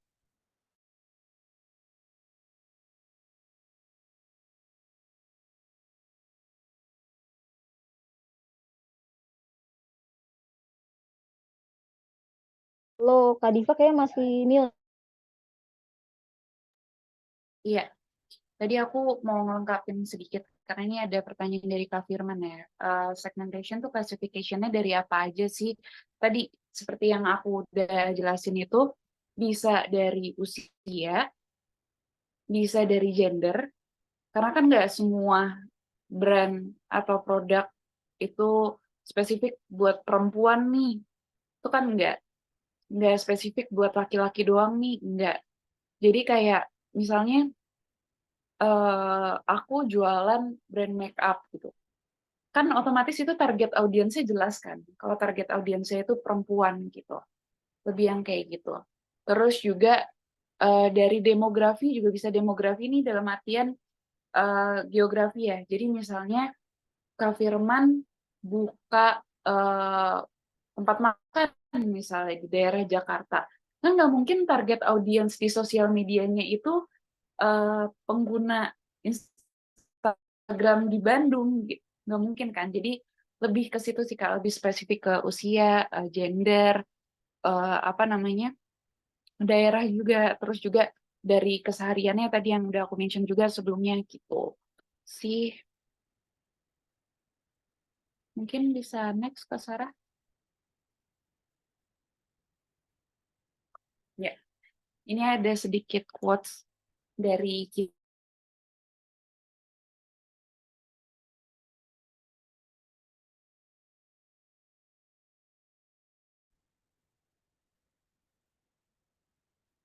Lo Kak Diva kayak masih mute. Iya, tadi aku mau ngelengkapin sedikit, karena ini ada pertanyaan dari Kak Firman ya. Segmentation tuh classification-nya dari apa aja sih? Tadi, seperti yang aku udah jelasin itu, bisa dari usia, bisa dari gender, karena kan nggak semua brand atau produk itu spesifik buat perempuan nih. Itu kan nggak spesifik buat laki-laki doang nih, nggak. Jadi kayak misalnya aku jualan brand make up gitu. Kan otomatis itu target audiensnya jelas kan. Kalau target audiensnya itu perempuan gitu. Lebih yang kayak gitu. Terus juga dari demografi juga bisa demografi ini dalam artian geografi ya. Jadi misalnya Kak Firman buka tempat makan misalnya di daerah Jakarta. Kan nggak mungkin target audiens di sosial medianya itu pengguna Instagram di Bandung, gitu. Nggak mungkin kan. Jadi lebih ke situ sih Kak, lebih spesifik ke usia, gender, apa namanya, daerah juga, terus juga dari kesehariannya tadi yang udah aku mention juga sebelumnya gitu sih. Mungkin bisa next ke Sarah. Ya, ini ada sedikit quotes dari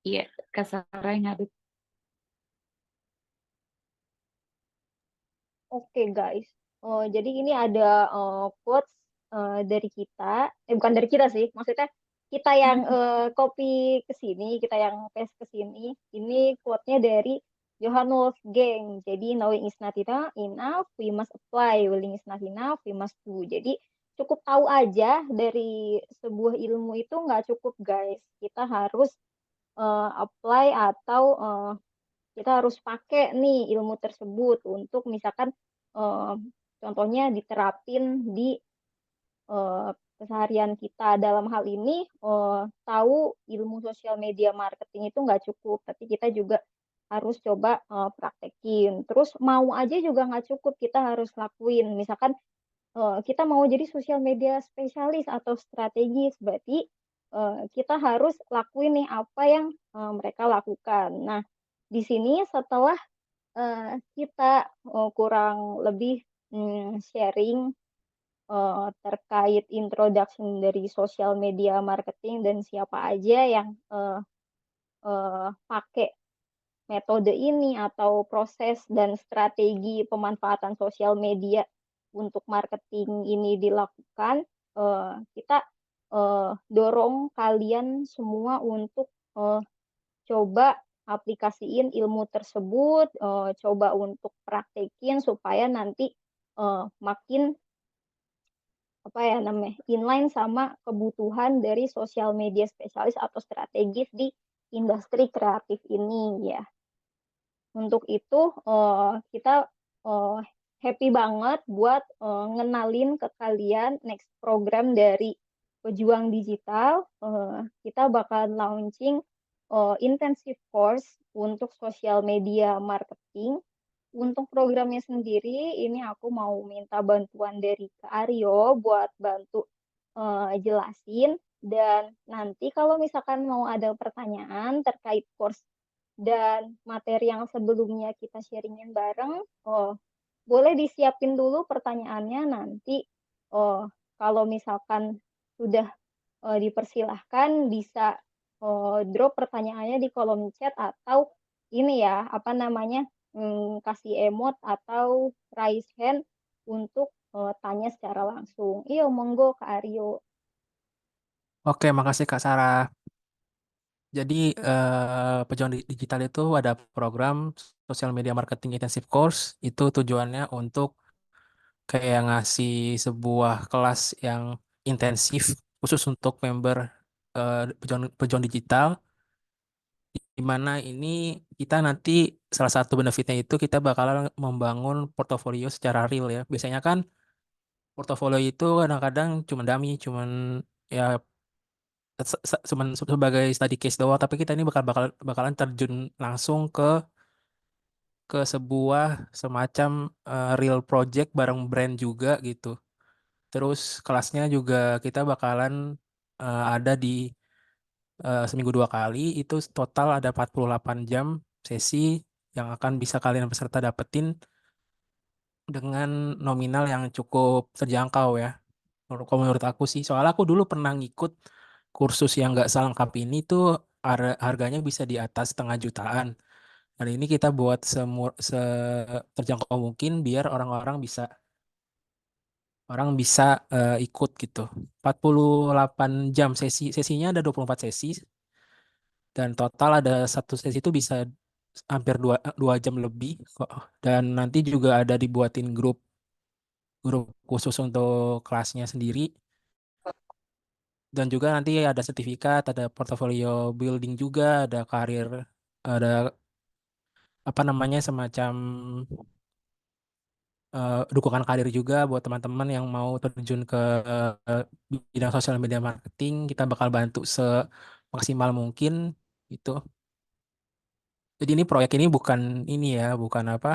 iya, Kak Sarah yang ada. Oke guys, jadi ini ada quotes dari kita, bukan dari kita sih, maksudnya kita yang copy ke sini, kita yang paste ke sini. Ini quote-nya dari Johann Wolfgang. Jadi knowing is not enough, we must apply. Willing is not enough, we must do. Jadi cukup tahu aja dari sebuah ilmu itu nggak cukup guys. Kita harus apply atau kita harus pakai nih ilmu tersebut untuk misalkan eh, contohnya diterapin di eh, keseharian kita. Dalam hal ini tahu ilmu sosial media marketing itu nggak cukup, tapi kita juga harus coba praktekin. Terus mau aja juga nggak cukup, kita harus lakuin. Misalkan kita mau jadi sosial media spesialis atau strategis, berarti kita harus lakuin nih apa yang mereka lakukan. Nah, di sini setelah kita kurang lebih sharing terkait introduction dari social media marketing dan siapa aja yang pakai metode ini atau proses dan strategi pemanfaatan sosial media untuk marketing ini dilakukan, kita dorong kalian semua untuk eh, coba aplikasiin ilmu tersebut, coba untuk praktekin supaya nanti makin apa ya namanya inline sama kebutuhan dari sosial media spesialis atau strategis di industri kreatif ini ya. Untuk itu kita eh, happy banget buat ngenalin ke kalian next program dari Pejuang Digital. Kita bakal launching intensive course untuk social media marketing. Untuk programnya sendiri, ini aku mau minta bantuan dari Kak Aryo buat bantu jelasin. Dan nanti kalau misalkan mau ada pertanyaan terkait course dan materi yang sebelumnya kita sharingin bareng, boleh disiapin dulu pertanyaannya nanti. Kalau misalkan sudah dipersilahkan bisa drop pertanyaannya di kolom chat atau ini ya apa namanya kasih emot atau raise hand untuk tanya secara langsung. Iya, monggo Kak Aryo. Oke, makasih Kak Sarah. Jadi Pejuang Digital itu ada program Social Media Marketing Intensive Course. Itu tujuannya untuk kayak ngasih sebuah kelas yang intensif khusus untuk member Pejuang Digital. Di mana ini kita nanti salah satu benefitnya itu kita bakalan membangun portofolio secara real ya. Biasanya kan portofolio itu kadang-kadang cuma dummy, cuman ya cuman sebagai study case doang, tapi kita ini bakalan terjun langsung ke sebuah semacam real project bareng brand juga gitu. Terus kelasnya juga kita bakalan ada di seminggu 2 kali, itu total ada 48 jam sesi yang akan bisa kalian peserta dapetin dengan nominal yang cukup terjangkau ya. Kalau menurut aku sih, soalnya aku dulu pernah ngikut kursus yang nggak selengkap ini tuh harganya bisa di atas 500.000-an. Dan ini kita buat terjangkau mungkin biar orang bisa ikut gitu. 48 jam sesinya ada 24 sesi dan total ada satu sesi itu bisa hampir 2 jam lebih kok. Dan nanti juga ada dibuatin grup grup khusus untuk kelasnya sendiri. Dan juga nanti ada sertifikat, ada portfolio building juga, ada karir, ada apa namanya semacam dukungan karir juga buat teman-teman yang mau terjun ke eh, bidang sosial media marketing. Kita bakal bantu semaksimal mungkin gitu. Jadi ini proyek ini bukan ini ya, bukan apa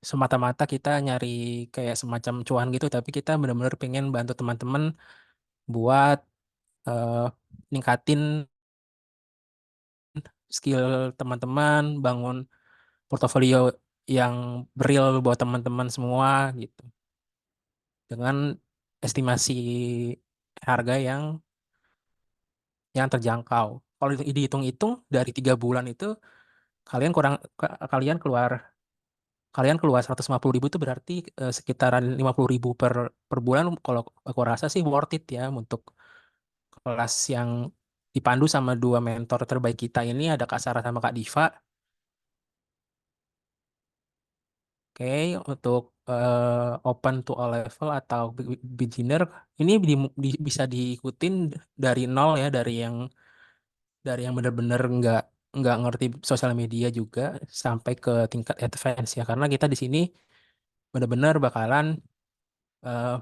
semata-mata kita nyari kayak semacam cuan gitu, tapi kita benar-benar pengen bantu teman-teman buat eh, ningkatin skill teman-teman, bangun portofolio yang real buat teman-teman semua gitu. Dengan estimasi harga yang terjangkau. Kalau dihitung-hitung dari 3 bulan itu kalian kurang kalian keluar 150.000 itu berarti sekitaran 50.000 per bulan. Kalau aku rasa sih worth it ya untuk kelas yang dipandu sama 2 mentor terbaik kita ini, ada Kak Sarah sama Kak Diva. Oke, untuk open to all level atau beginner ini bisa diikutin dari nol ya, dari yang benar-benar nggak ngerti sosial media juga sampai ke tingkat advance ya, karena kita di sini benar-benar bakalan eh,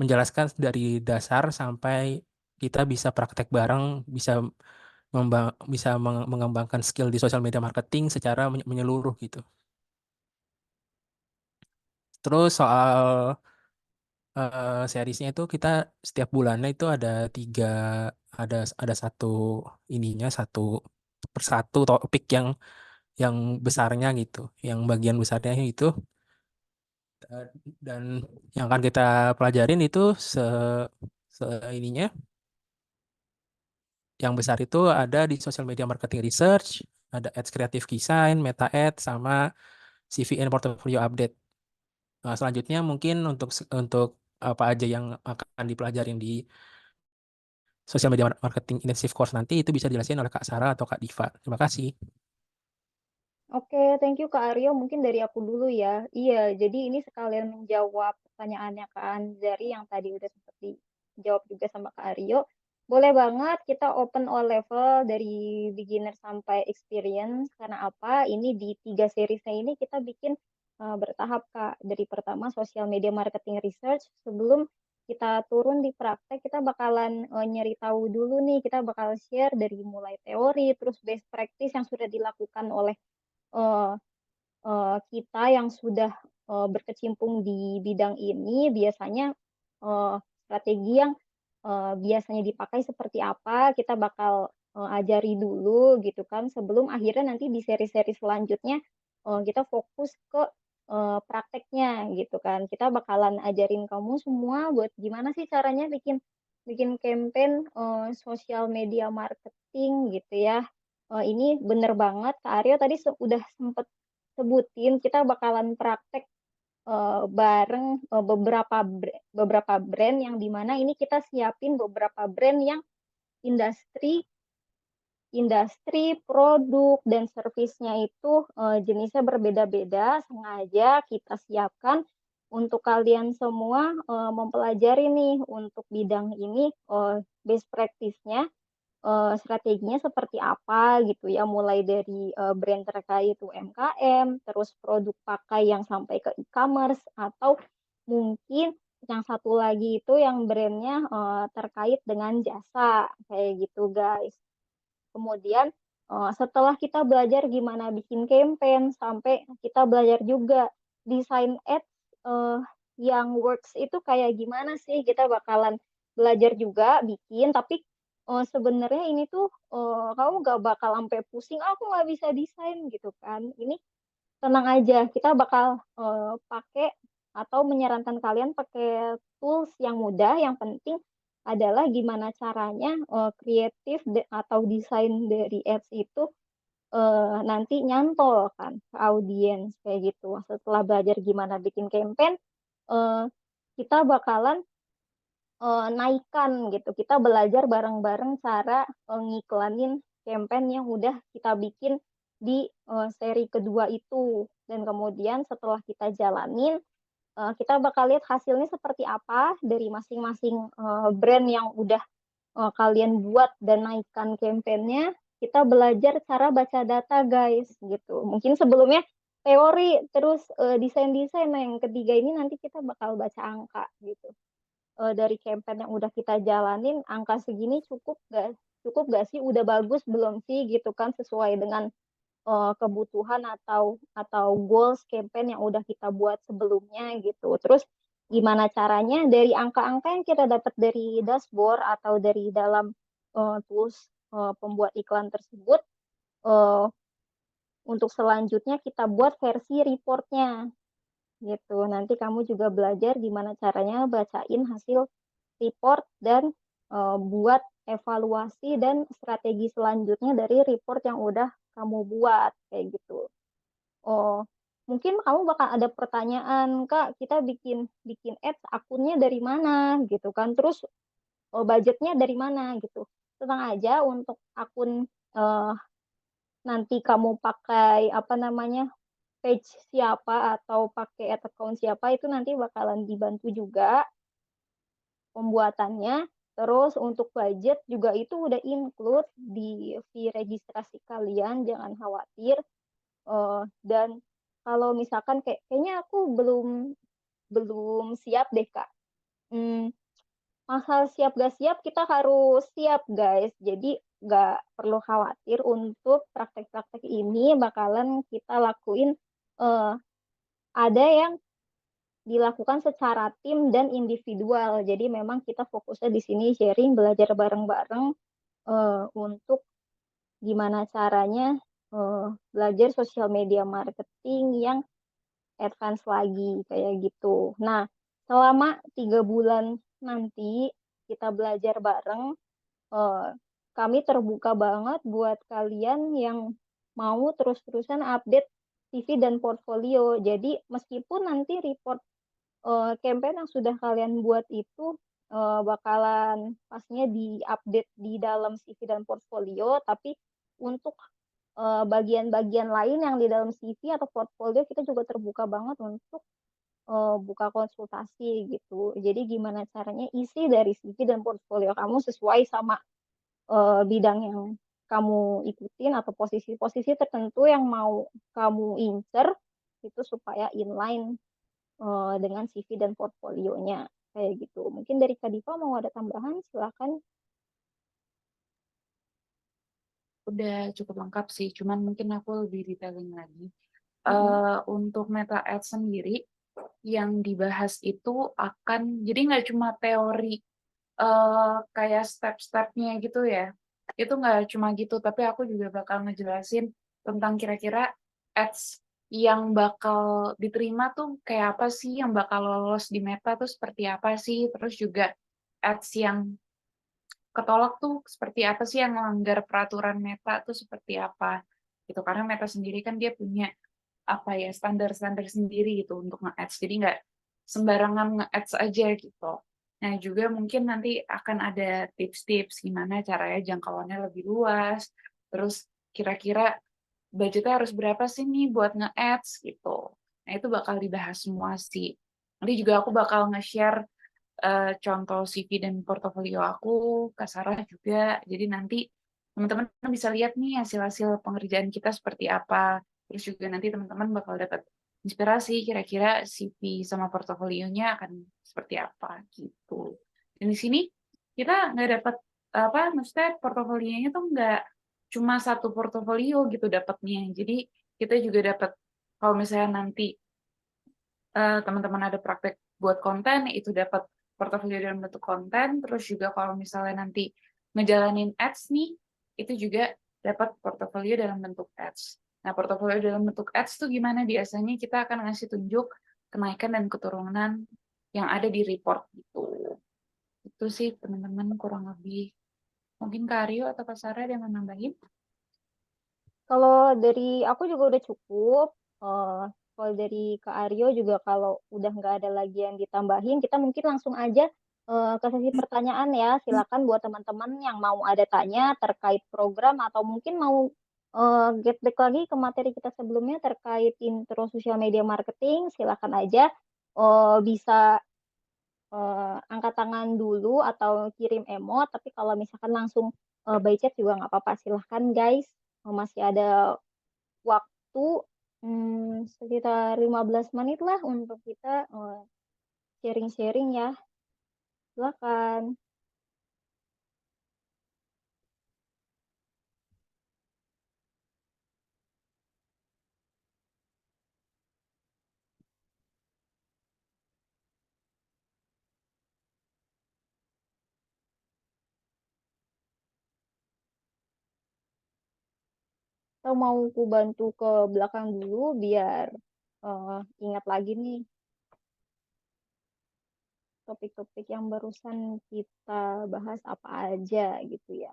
menjelaskan dari dasar sampai kita bisa praktek bareng, bisa mengembangkan skill di sosial media marketing secara menyeluruh gitu. Terus soal seriesnya itu kita setiap bulannya itu ada satu ininya, satu persatu topik yang besarnya gitu, yang bagian besarnya itu. Eh, dan yang akan kita pelajarin itu se ininya yang besar itu ada di social media marketing research, ada ads creative design, meta ads, sama CVN portfolio update. Nah, selanjutnya mungkin untuk apa aja yang akan dipelajarin di social media marketing intensive course nanti itu bisa dijelasin oleh Kak Sarah atau Kak Diva. Terima kasih. Oke, thank you Kak Aryo. Mungkin dari aku dulu ya. Iya, jadi ini sekalian menjawab pertanyaannya Kak Anzari yang tadi udah sempat dijawab juga sama Kak Aryo. Boleh banget kita open all level dari beginner sampai experience. Karena apa? Ini di 3 seriesnya ini kita bikin bertahap Kak. Dari pertama social media marketing research. Sebelum kita turun di praktek, kita bakalan nyari tahu dulu nih. Kita bakal share dari mulai teori, terus best practice yang sudah dilakukan oleh eh, kita yang sudah berkecimpung di bidang ini biasanya strategi yang biasanya dipakai seperti apa kita bakal ajari dulu gitu kan sebelum akhirnya nanti di seri-seri selanjutnya kita fokus ke prakteknya gitu kan kita bakalan ajarin kamu semua buat gimana sih caranya bikin bikin campaign sosial media marketing gitu ya. Ini bener banget Kak Aryo tadi udah sempet sebutin kita bakalan praktek bareng beberapa brand yang dimana ini kita siapin beberapa brand yang industri industri produk dan servisnya itu jenisnya berbeda-beda sengaja kita siapkan untuk kalian semua mempelajari nih untuk bidang ini best practice-nya strateginya seperti apa gitu ya, mulai dari brand terkait UMKM, terus produk pakai yang sampai ke e-commerce, atau mungkin yang satu lagi itu yang brandnya terkait dengan jasa, kayak gitu guys. Kemudian setelah kita belajar gimana bikin campaign, sampai kita belajar juga desain ads eh, yang works itu kayak gimana sih, kita bakalan belajar juga bikin, tapi sebenarnya ini tuh kamu gak bakal sampai pusing, aku nggak bisa desain gitu kan. Ini tenang aja, kita bakal pakai atau menyarankan kalian pakai tools yang mudah. Yang penting adalah gimana caranya kreatif atau desain dari ads itu nanti nyantol kan ke audiens kayak gitu. Setelah belajar gimana bikin campaign, eh, kita bakalan naikkan gitu. Kita belajar bareng-bareng cara ngiklanin campaign yang udah kita bikin di seri kedua itu. Dan kemudian setelah kita jalanin, kita bakal lihat hasilnya seperti apa dari masing-masing brand yang udah kalian buat dan naikkan campaign-nya, kita belajar cara baca data guys gitu. Mungkin sebelumnya teori terus desain-desain. Nah yang ketiga ini nanti kita bakal baca angka gitu. Dari campaign yang udah kita jalanin, angka segini cukup gak sih, udah bagus belum sih gitu kan, sesuai dengan kebutuhan atau goals campaign yang udah kita buat sebelumnya gitu. Terus gimana caranya dari angka-angka yang kita dapat dari dashboard atau dari dalam tools pembuat iklan tersebut, uh, untuk selanjutnya kita buat versi reportnya gitu. Nanti kamu juga belajar gimana caranya bacain hasil report dan buat evaluasi dan strategi selanjutnya dari report yang udah kamu buat kayak gitu. Oh, mungkin kamu bakal ada pertanyaan, Kak, kita bikin bikin ads akunnya dari mana gitu kan. Terus budgetnya dari mana gitu. Tenang aja untuk akun eh, nanti kamu pakai apa namanya page siapa atau pakai ad account siapa itu nanti bakalan dibantu juga pembuatannya. Terus untuk budget juga itu udah include di fee registrasi kalian, jangan khawatir. Dan kalau misalkan kayaknya aku belum belum siap deh Kak. Hmm, Masalah siap gak siap kita harus siap guys. Jadi gak perlu khawatir untuk praktek-praktek ini bakalan kita lakuin. eh, ada yang dilakukan secara tim dan individual. Jadi memang kita fokusnya di sini sharing, belajar bareng-bareng untuk gimana caranya belajar sosial media marketing yang advance lagi kayak gitu. Nah, selama 3 bulan nanti kita belajar bareng, eh, kami terbuka banget buat kalian yang mau terus-terusan update CV dan portfolio. Jadi meskipun nanti report campaign yang sudah kalian buat itu bakalan pastinya diupdate di dalam CV dan portfolio, tapi untuk bagian-bagian lain yang di dalam CV atau portfolio kita juga terbuka banget untuk buka konsultasi gitu. Jadi gimana caranya isi dari CV dan portfolio kamu sesuai sama bidang yang kamu ikutin atau posisi-posisi tertentu yang mau kamu incer itu supaya inline dengan CV dan portfolionya kayak gitu. Mungkin dari Kak Diva mau ada tambahan, silakan. Udah cukup lengkap sih, cuman mungkin aku lebih detailing lagi. Mm-mm. Untuk Meta Ads sendiri, yang dibahas itu akan, jadi nggak cuma teori kayak step-stepnya gitu ya. Itu nggak cuma gitu, tapi aku juga bakal ngejelasin tentang kira-kira ads yang bakal diterima tuh kayak apa sih, yang bakal lolos di Meta tuh seperti apa sih, terus juga ads yang ketolak tuh seperti apa sih, yang melanggar peraturan Meta tuh seperti apa gitu. Karena Meta sendiri kan dia punya apa ya, standar-standar sendiri gitu untuk nge-ads, jadi nggak sembarangan nge-ads aja gitu. Nah juga mungkin nanti akan ada tips-tips gimana caranya jangkauannya lebih luas, terus kira-kira budgetnya harus berapa sih nih buat nge-ads gitu. Nah itu bakal dibahas semua sih. Nanti juga aku bakal nge-share contoh CV dan portofolio aku ke Sarah juga. Jadi nanti teman-teman bisa lihat nih hasil-hasil pengerjaan kita seperti apa. Terus juga nanti teman-teman bakal dapat inspirasi kira-kira CV sama portofolionya akan seperti apa gitu. Dan di sini kita nggak dapat apa, maksudnya portofolionya tuh nggak cuma satu portofolio gitu dapatnya. Jadi kita juga dapat kalau misalnya nanti teman-teman ada praktek buat konten, itu dapat portofolio dalam bentuk konten, terus juga kalau misalnya nanti ngejalanin ads nih, itu juga dapat portofolio dalam bentuk ads. Nah, portofolio dalam bentuk ads tuh gimana? Biasanya kita akan ngasih tunjuk kenaikan dan keturunan yang ada di report gitu. Itu sih teman-teman kurang lebih. Mungkin Kak Aryo atau Kak Sarah ada yang mau nambahin? Kalau dari aku juga udah cukup. Kalau dari Kak Aryo juga kalau udah nggak ada lagi yang ditambahin, kita mungkin langsung aja ke sesi pertanyaan ya. Silakan buat teman-teman yang mau ada tanya terkait program atau mungkin mau get back lagi ke materi kita sebelumnya terkait intro sosial media marketing, silakan aja bisa angkat tangan dulu atau kirim emot, tapi kalau misalkan langsung by chat juga nggak apa-apa, silahkan guys. Masih ada waktu sekitar 15 menit lah untuk kita sharing-sharing ya. Silakan. Atau mau ku bantu ke belakang dulu biar ingat lagi nih topik-topik yang barusan kita bahas apa aja gitu ya.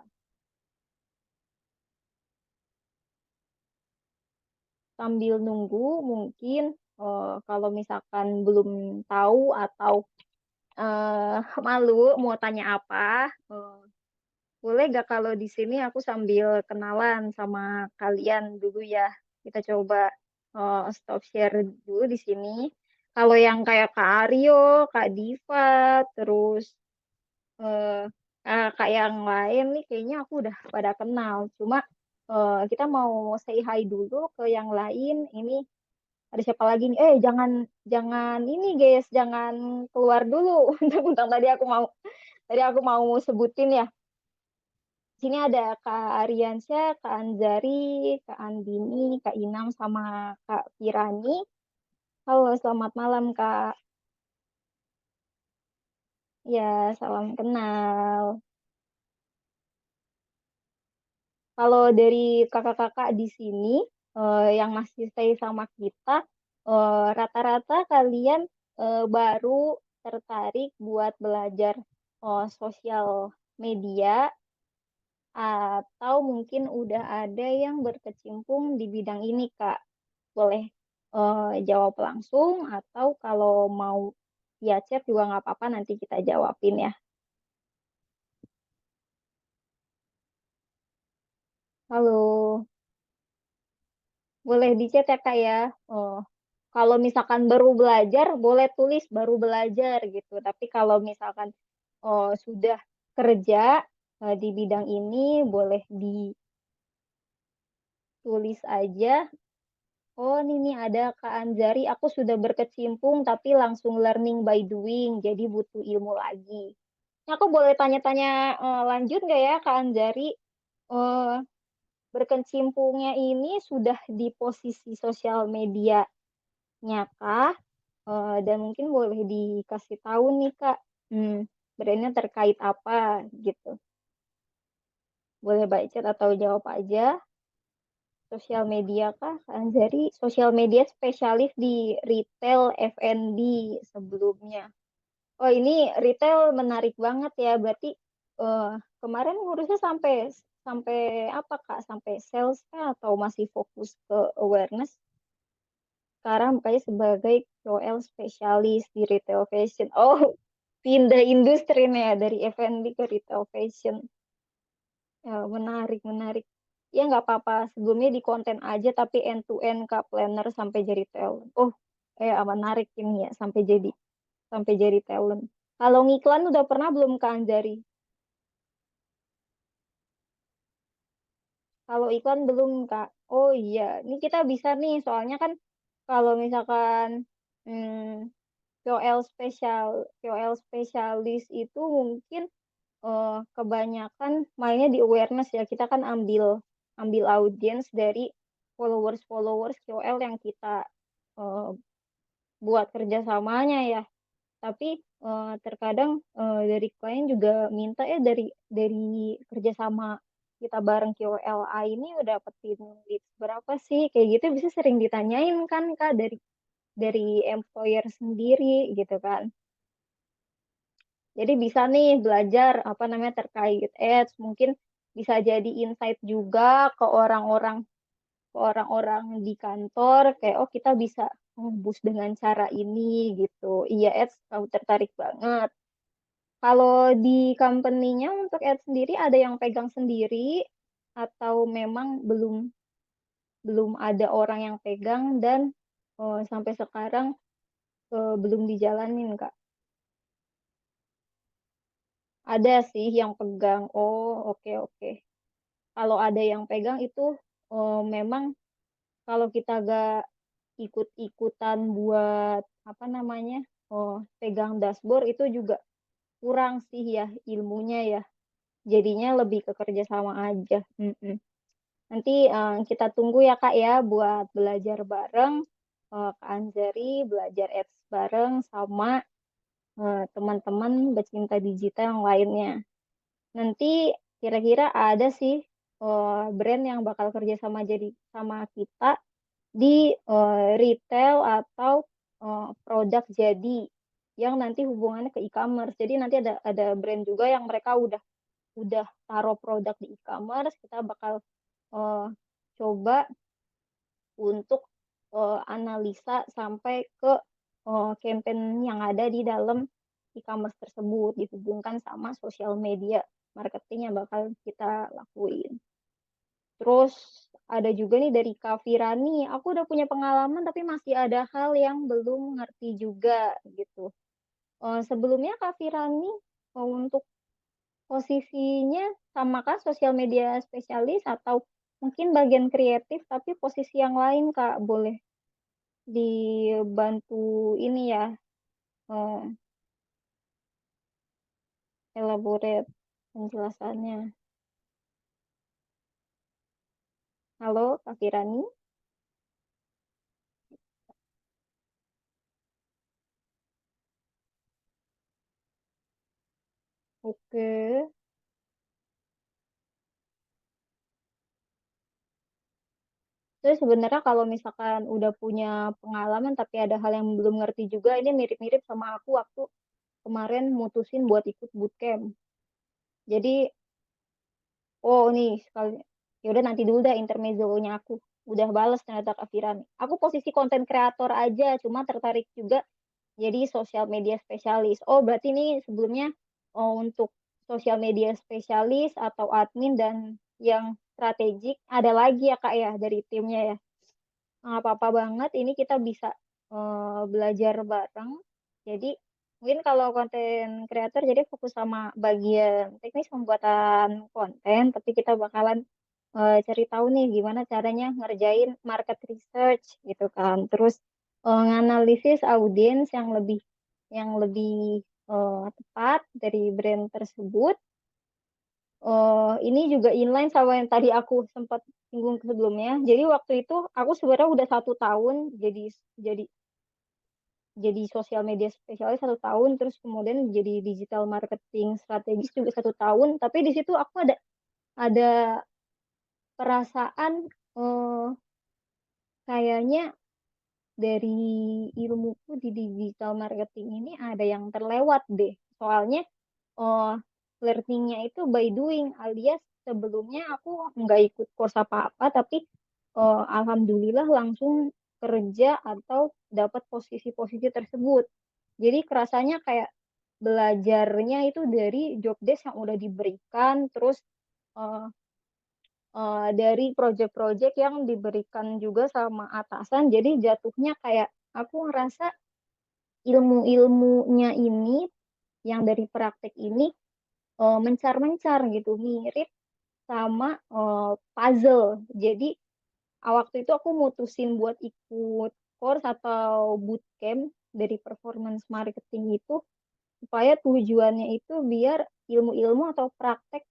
Sambil nunggu mungkin kalau misalkan belum tahu atau malu mau tanya apa, boleh gak kalau di sini aku sambil kenalan sama kalian dulu ya. Kita coba stop share dulu di sini. Kalau yang kayak Kak Aryo, Kak Diva, terus eh, Kak yang lain nih kayaknya aku udah pada kenal. Cuma kita mau say hi dulu ke yang lain. Ini ada siapa lagi nih? Jangan jangan ini guys, jangan keluar dulu. Tentang tadi aku mau sebutin ya. Sini ada Kak Ariansyah, Kak Anzari, Kak Andini, Kak Inam, sama Kak Pirani. Halo, selamat malam Kak. Ya, salam kenal. Kalau dari kakak-kakak di sini yang masih stay sama kita, rata-rata kalian baru tertarik buat belajar sosial media atau mungkin udah ada yang berkecimpung di bidang ini, Kak. Boleh jawab langsung atau kalau mau via chat juga nggak apa-apa, nanti kita jawabin ya. Halo, boleh di chat ya, Kak ya. Oh, kalau misalkan baru belajar, boleh tulis baru belajar gitu. Tapi kalau misalkan sudah kerja di bidang ini, boleh ditulis aja. Oh, ini nih ada Kak Anjari, aku sudah berkecimpung tapi langsung learning by doing, jadi butuh ilmu lagi. Nah, aku boleh tanya-tanya lanjut nggak ya Kak Anjari? Eh, Berkecimpungnya ini sudah di posisi sosial medianya kah? Dan mungkin boleh dikasih tahu nih Kak, hmm, brandnya terkait apa gitu. Boleh baca chat atau jawab aja. Sosial media kah, Kak Anjari? Sosial media spesialis di retail F&B sebelumnya. Oh, ini retail menarik banget ya. Berarti eh, kemarin ngurusnya sampai sampai apa Kak? Sampai sales kah atau masih fokus ke awareness? Sekarang kayak sebagai KOL spesialis di retail fashion. Oh, pindah industri nih ya dari F&B ke retail fashion. Ya, menarik, menarik. Ya nggak apa-apa, sebelumnya di konten aja tapi end to end Kak planner sampai jadi talent. Oh, menarik ini ya sampai jadi talent. Kalau ngiklan udah pernah belum Kak Anjari? Kalau iklan belum Kak. Oh iya, ini kita bisa nih soalnya kan kalau misalkan hmm, KOL spesialis itu mungkin kebanyakan mainnya di awareness ya. Kita kan ambil ambil audiens dari followers KOL yang kita eh, buat kerjasamanya ya. Tapi terkadang dari klien juga minta ya dari kerjasama kita bareng KOLA ini udah dapetin leads berapa sih? Kayak gitu bisa sering ditanyain kan Kak dari employer sendiri gitu kan. Jadi bisa nih belajar apa namanya terkait ads, mungkin bisa jadi insight juga ke orang-orang di kantor kayak oh kita bisa ngebus dengan cara ini gitu. Iya ads kamu tertarik banget. Kalau di company-nya untuk ads sendiri ada yang pegang sendiri atau memang belum belum ada orang yang pegang dan sampai sekarang belum dijalanin Kak. Ada sih yang pegang. Oh, oke oke. Kalau ada yang pegang itu memang kalau kita gak ikut-ikutan buat apa namanya pegang dashboard itu juga kurang sih ya ilmunya ya. Jadinya lebih ke kerja sama aja. Mm-mm. Nanti kita tunggu ya Kak ya buat belajar bareng. Kak Anjari belajar ads bareng sama teman-teman pecinta digital yang lainnya. Nanti kira-kira ada sih brand yang bakal kerja sama jadi sama kita di retail atau produk jadi yang nanti hubungannya ke e-commerce. Jadi nanti ada brand juga yang mereka udah taruh produk di e-commerce, kita bakal eh, coba untuk analisa sampai ke campaign yang ada di dalam e-commerce tersebut dihubungkan sama sosial media marketing yang bakal kita lakuin. Terus ada juga nih dari Kak Firani, aku udah punya pengalaman tapi masih ada hal yang belum ngerti juga gitu. Sebelumnya Kak Firani untuk posisinya samakah sosial media spesialis atau mungkin bagian kreatif tapi posisi yang lain Kak boleh dibantu ini ya eh, elaborate penjelasannya. Halo Kak Firani. Oke. Terus sebenarnya kalau misalkan udah punya pengalaman tapi ada hal yang belum ngerti juga, ini mirip-mirip sama aku waktu kemarin mutusin buat ikut bootcamp. Jadi, oh nih sekali, ya udah nanti dulu dah intermezzonya aku. Udah bales ternyata Kak Firani. Aku posisi konten kreator aja, cuma tertarik juga jadi sosial media spesialis. Oh, berarti ini sebelumnya untuk sosial media spesialis atau admin dan yang strategik ada lagi ya Kak ya dari timnya ya. Nggak apa-apa banget, ini kita bisa belajar bareng. Jadi mungkin kalau konten kreator jadi fokus sama bagian teknis pembuatan konten, tapi kita bakalan cari tahu nih gimana caranya ngerjain market research gitu kan. Terus nganalisis audiens yang lebih tepat dari brand tersebut. Ini juga inline sama yang tadi aku sempat singgung sebelumnya. Jadi waktu itu aku sebenarnya udah 1 tahun jadi jadi sosial media spesialis 1 tahun, terus kemudian jadi digital marketing strategis juga 1 tahun. Tapi di situ aku ada perasaan eh, kayaknya dari ilmuku di digital marketing ini ada yang terlewat deh. Soalnya uh, learningnya itu by doing alias sebelumnya aku nggak ikut course apa-apa tapi alhamdulillah langsung kerja atau dapat posisi-posisi tersebut. Jadi kerasanya kayak belajarnya itu dari job desk yang udah diberikan terus uh, dari project-project yang diberikan juga sama atasan. Jadi jatuhnya kayak aku ngerasa ilmu-ilmunya ini yang dari praktek ini mencar-mencar gitu, mirip sama puzzle. Jadi waktu itu aku mutusin buat ikut course atau bootcamp dari performance marketing itu supaya tujuannya itu biar ilmu-ilmu atau praktek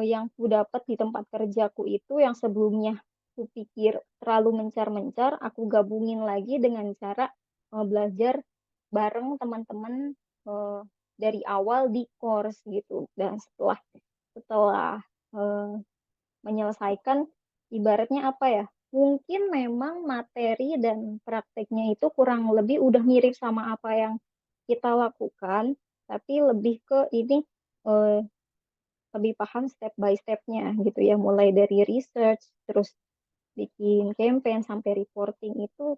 yang ku dapat di tempat kerjaku itu yang sebelumnya ku pikir terlalu mencar-mencar, aku gabungin lagi dengan cara belajar bareng teman-teman eh, dari awal di course gitu. Dan setelah setelah eh, menyelesaikan ibaratnya apa ya? Mungkin memang materi dan prakteknya itu kurang lebih udah mirip sama apa yang kita lakukan, tapi lebih ke ini eh, lebih paham step by stepnya gitu ya, mulai dari research terus bikin campaign sampai reporting itu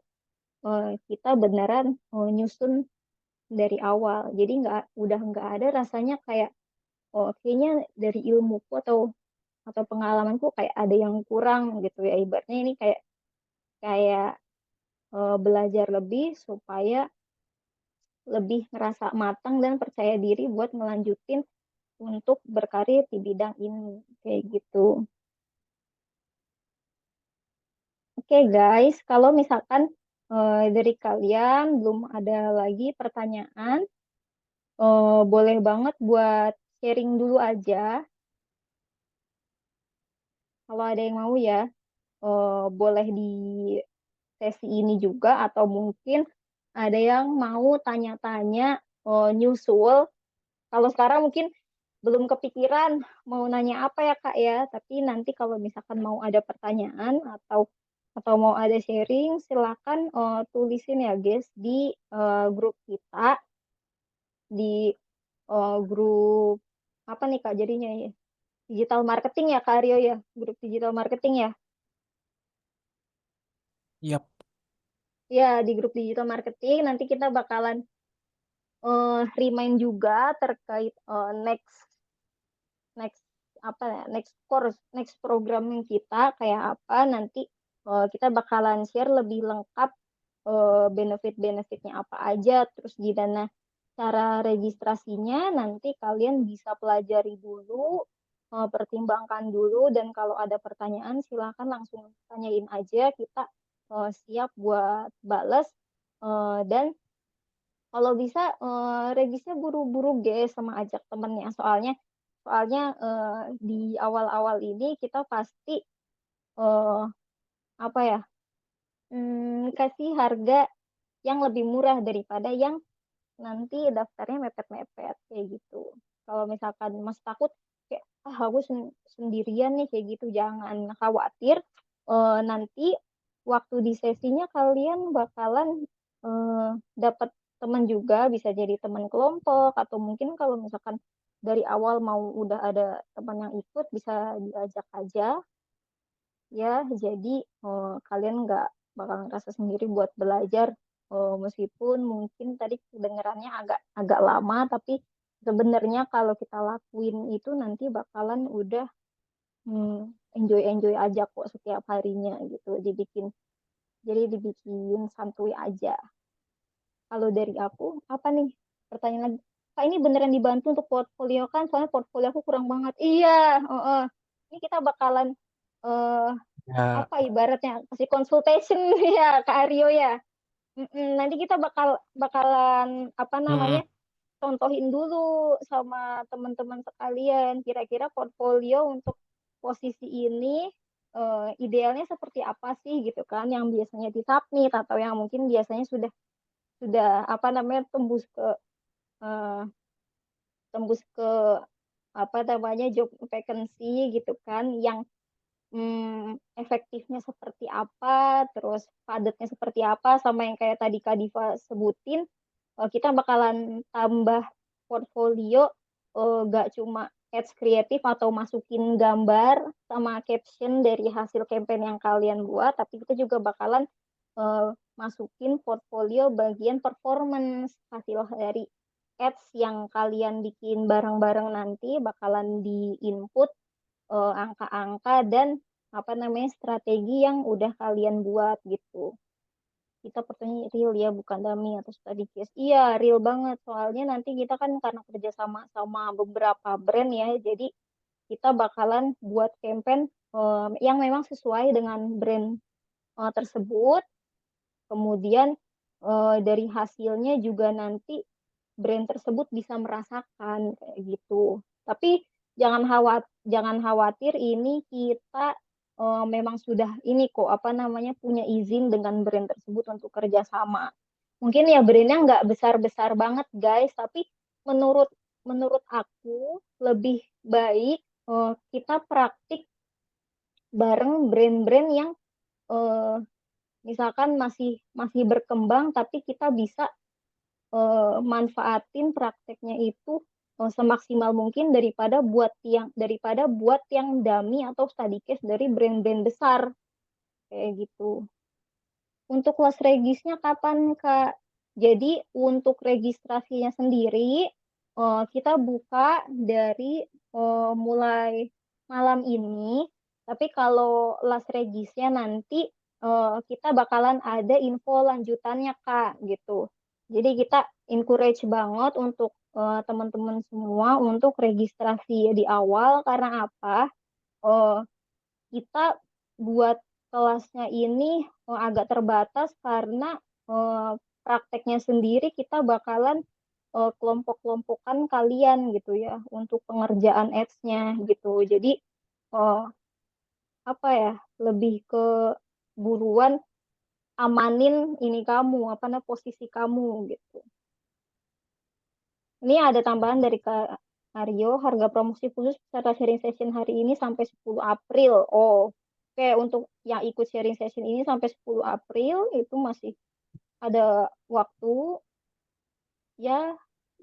kita beneran nyusun dari awal, jadi udah nggak ada rasanya kayak oh kayaknya dari ilmuku atau pengalamanku kayak ada yang kurang gitu ya, ibaratnya ini kayak kayak belajar lebih supaya lebih ngerasa matang dan percaya diri buat ngelanjutin untuk berkarir di bidang ini kayak gitu. Oke guys, kalau misalkan dari kalian belum ada lagi pertanyaan, boleh banget buat sharing dulu aja. Kalau ada yang mau ya, boleh di sesi ini juga atau mungkin ada yang mau tanya-tanya, nyusul. Kalau sekarang mungkin belum kepikiran mau nanya apa ya Kak ya, tapi nanti kalau misalkan mau ada pertanyaan atau mau ada sharing, silakan tulisin ya guys di grup kita, di grup apa nih Kak jadinya ya? Digital marketing ya Kak Aryo ya, grup digital marketing ya. Yap. Ya, di grup digital marketing nanti kita bakalan remind juga terkait next next apa ya, next course, next programming kita kayak apa nanti kita bakalan share lebih lengkap benefit-benefitnya apa aja, terus gimana cara registrasinya nanti kalian bisa pelajari dulu, pertimbangkan dulu dan kalau ada pertanyaan silakan langsung tanyain aja kita siap buat bales. Dan kalau bisa regisnya buru-buru guys sama ajak temennya soalnya soalnya di awal-awal ini kita pasti eh, apa ya kasih harga yang lebih murah daripada yang nanti daftarnya mepet-mepet kayak gitu. Kalau misalkan Mas takut kayak aku sendirian nih kayak gitu, jangan khawatir. Nanti waktu di sesinya kalian bakalan dapat teman juga, bisa jadi teman kelompok atau mungkin kalau misalkan dari awal mau udah ada teman yang ikut bisa diajak aja ya. Jadi kalian nggak bakal ngerasa sendiri buat belajar. Meskipun mungkin tadi kedengarannya agak agak lama, tapi sebenarnya kalau kita lakuin itu nanti bakalan udah enjoy enjoy aja kok setiap harinya gitu. Jadi dibikin santuy aja. Kalau dari aku apa nih pertanyaan lagi? Kak ini beneran dibantu untuk portfolio kan? Soalnya portfolio aku kurang banget. Iya, ini kita bakalan eh Ya. apa ibaratnya kasih consultation ya Kak Aryo ya. Nanti kita bakalan apa namanya Mm-mm. contohin dulu sama teman-teman sekalian kira-kira portfolio untuk posisi ini idealnya seperti apa sih gitu kan yang biasanya disubmit atau yang mungkin biasanya sudah apa namanya eh, tembus ke apa namanya job vacancy gitu kan yang efektifnya seperti apa, terus padatnya seperti apa, sama yang kayak tadi Kak Diva sebutin, kita bakalan tambah portfolio, gak cuma ads kreatif atau masukin gambar sama caption dari hasil campaign yang kalian buat, tapi kita juga bakalan masukin portfolio bagian performance hasil dari ads yang kalian bikin bareng-bareng nanti bakalan di input angka-angka dan apa namanya strategi yang udah kalian buat gitu. Kita pertanyaan real ya, bukan dummy atau study case. Iya, real banget. Soalnya nanti kita kan karena kerja sama sama beberapa brand ya, jadi kita bakalan buat campaign yang memang sesuai dengan brand tersebut. Kemudian dari hasilnya juga nanti brand tersebut bisa merasakan kayak gitu. Tapi jangan khawatir ini kita memang sudah ini kok apa namanya punya izin dengan brand tersebut untuk kerjasama. Mungkin ya brandnya nggak besar-besar banget guys, tapi menurut menurut aku lebih baik kita praktik bareng brand-brand yang eh, misalkan masih masih berkembang tapi kita bisa manfaatin prakteknya itu semaksimal mungkin daripada buat yang dummy atau study case dari brand-brand besar kayak gitu. Untuk kelas regisnya kapan Kak? Jadi untuk registrasinya sendiri kita buka dari mulai malam ini. Tapi kalau kelas regisnya nanti kita bakalan ada info lanjutannya Kak gitu. Jadi kita encourage banget untuk teman-teman semua untuk registrasi di awal karena apa? Eh, kita buat kelasnya ini agak terbatas karena eh, prakteknya sendiri kita bakalan kelompok-kelompokan kalian gitu ya untuk pengerjaan ads-nya gitu. Jadi eh, apa ya, lebih ke buruan amanin ini kamu, apa namanya, posisi kamu gitu. Ini ada tambahan dari Kak Aryo, harga promosi khusus peserta sharing session hari ini sampai 10 April. Oh, oke, untuk yang ikut sharing session ini sampai 10 April itu masih ada waktu. Ya,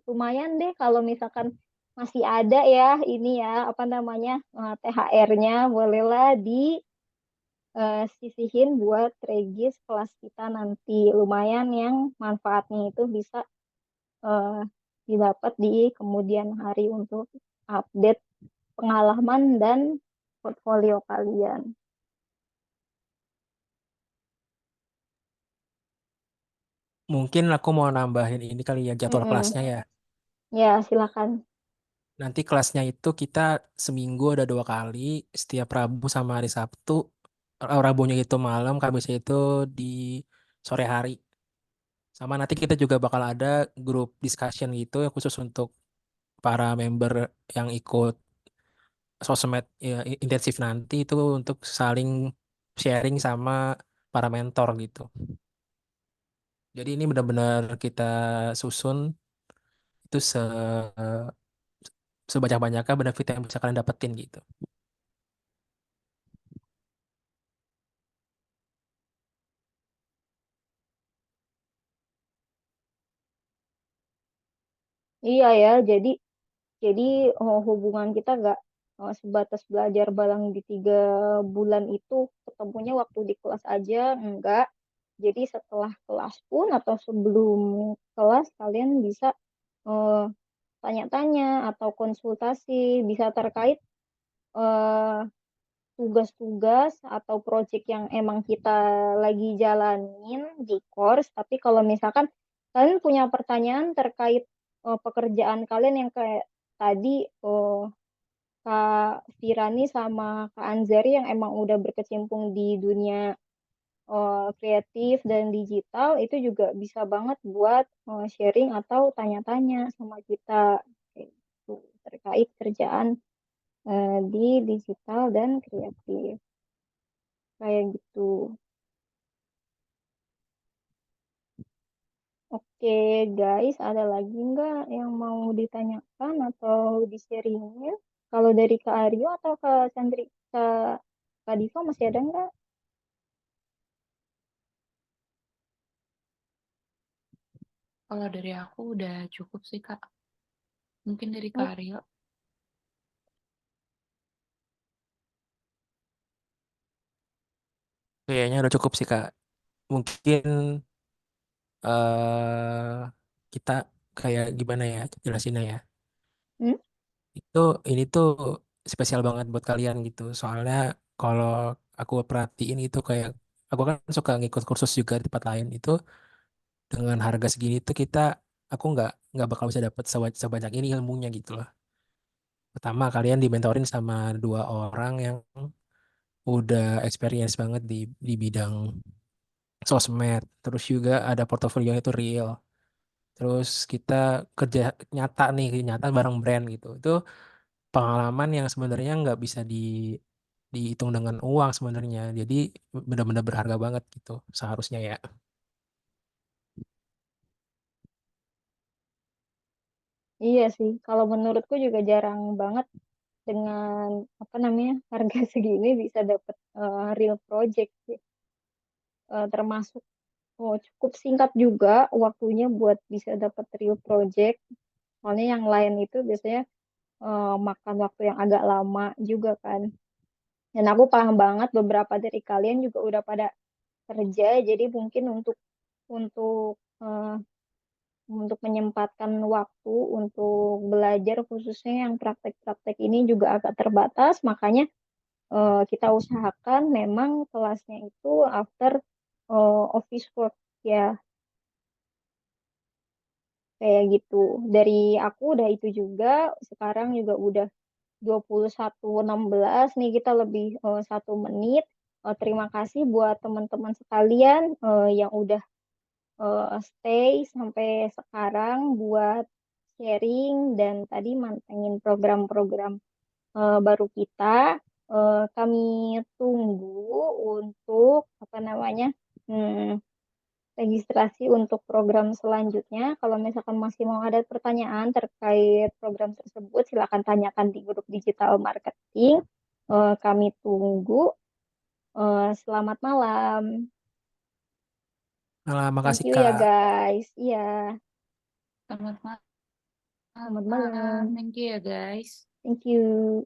lumayan deh kalau misalkan masih ada ya ini ya, apa namanya, THR-nya bolehlah sisihin buat regis kelas kita nanti. Lumayan yang manfaatnya itu bisa eh, didapat di kemudian hari untuk update pengalaman dan portfolio kalian. Mungkin aku mau nambahin ini kali ya jadwal Mm-mm. kelasnya ya. Ya, silakan. Nanti kelasnya itu kita seminggu ada 2 kali, setiap Rabu sama hari Sabtu. Rabunya itu malam, Kamisnya itu di sore hari. Sama nanti kita juga bakal ada grup discussion gitu ya khusus untuk para member yang ikut sosmed ya, intensif nanti itu untuk saling sharing sama para mentor gitu. Jadi ini benar-benar kita susun itu sebanyak-banyaknya benefit yang bisa kalian dapetin gitu. Iya ya, jadi hubungan kita gak sebatas belajar bareng di 3 bulan itu ketemunya waktu di kelas aja, enggak. Jadi setelah kelas pun atau sebelum kelas kalian bisa eh, tanya-tanya atau konsultasi, bisa terkait eh, tugas-tugas atau project yang emang kita lagi jalanin di course. Tapi kalau misalkan kalian punya pertanyaan terkait pekerjaan kalian yang kayak tadi, Kak Firani sama Kak Anzari yang emang udah berkecimpung di dunia kreatif dan digital, itu juga bisa banget buat sharing atau tanya-tanya sama kita kayak gitu, terkait kerjaan di digital dan kreatif kayak gitu. Oke guys, ada lagi nggak yang mau ditanyakan atau di-sharingin? Kalau dari Kak Aryo atau Kak Chandri, Kak Diva masih ada nggak? Kalau dari aku udah cukup sih, Kak. Mungkin dari Kak Oh, Aryo. Kayaknya udah cukup sih Kak. Mungkin eh kita kayak gimana ya jelasinnya ya. hmm? Itu ini tuh spesial banget buat kalian gitu. Soalnya kalau aku perhatiin itu kayak aku kan suka ngikut kursus juga di tempat lain itu dengan harga segini tuh aku nggak bakal bisa dapat sebanyak ini ilmunya gitu loh. Pertama kalian dimentorin sama 2 orang yang udah experience banget di bidang sosmed. Terus juga ada portofolio itu real. Terus kita kerja nyata nih, nyata bareng brand gitu. Itu pengalaman yang sebenarnya nggak bisa dihitung dengan uang sebenarnya. Jadi benar-benar berharga banget gitu seharusnya ya. Iya sih, kalau menurutku juga jarang banget dengan apa namanya harga segini bisa dapet real project sih. Termasuk cukup singkat juga waktunya buat bisa dapet real project. Soalnya yang lain itu biasanya makan waktu yang agak lama juga kan. Dan aku paham banget beberapa dari kalian juga udah pada kerja, jadi mungkin eh, untuk menyempatkan waktu untuk belajar khususnya yang praktek-praktek ini juga agak terbatas. Makanya kita usahakan memang kelasnya itu after office work ya. Kayak gitu. Dari aku udah itu juga. Sekarang juga udah 21.16 nih, kita lebih 1 menit. Terima kasih buat teman-teman sekalian yang udah stay sampai sekarang buat sharing dan tadi mantengin program-program baru kita. Kami tunggu untuk apa namanya registrasi untuk program selanjutnya. Kalau misalkan masih mau ada pertanyaan terkait program tersebut, silakan tanyakan di grup digital marketing. Kami tunggu. Selamat malam. Nah, Thank makasih you ya Kak. guys. Iya, Selamat selamat malam. malam. Thank you ya guys. Thank you.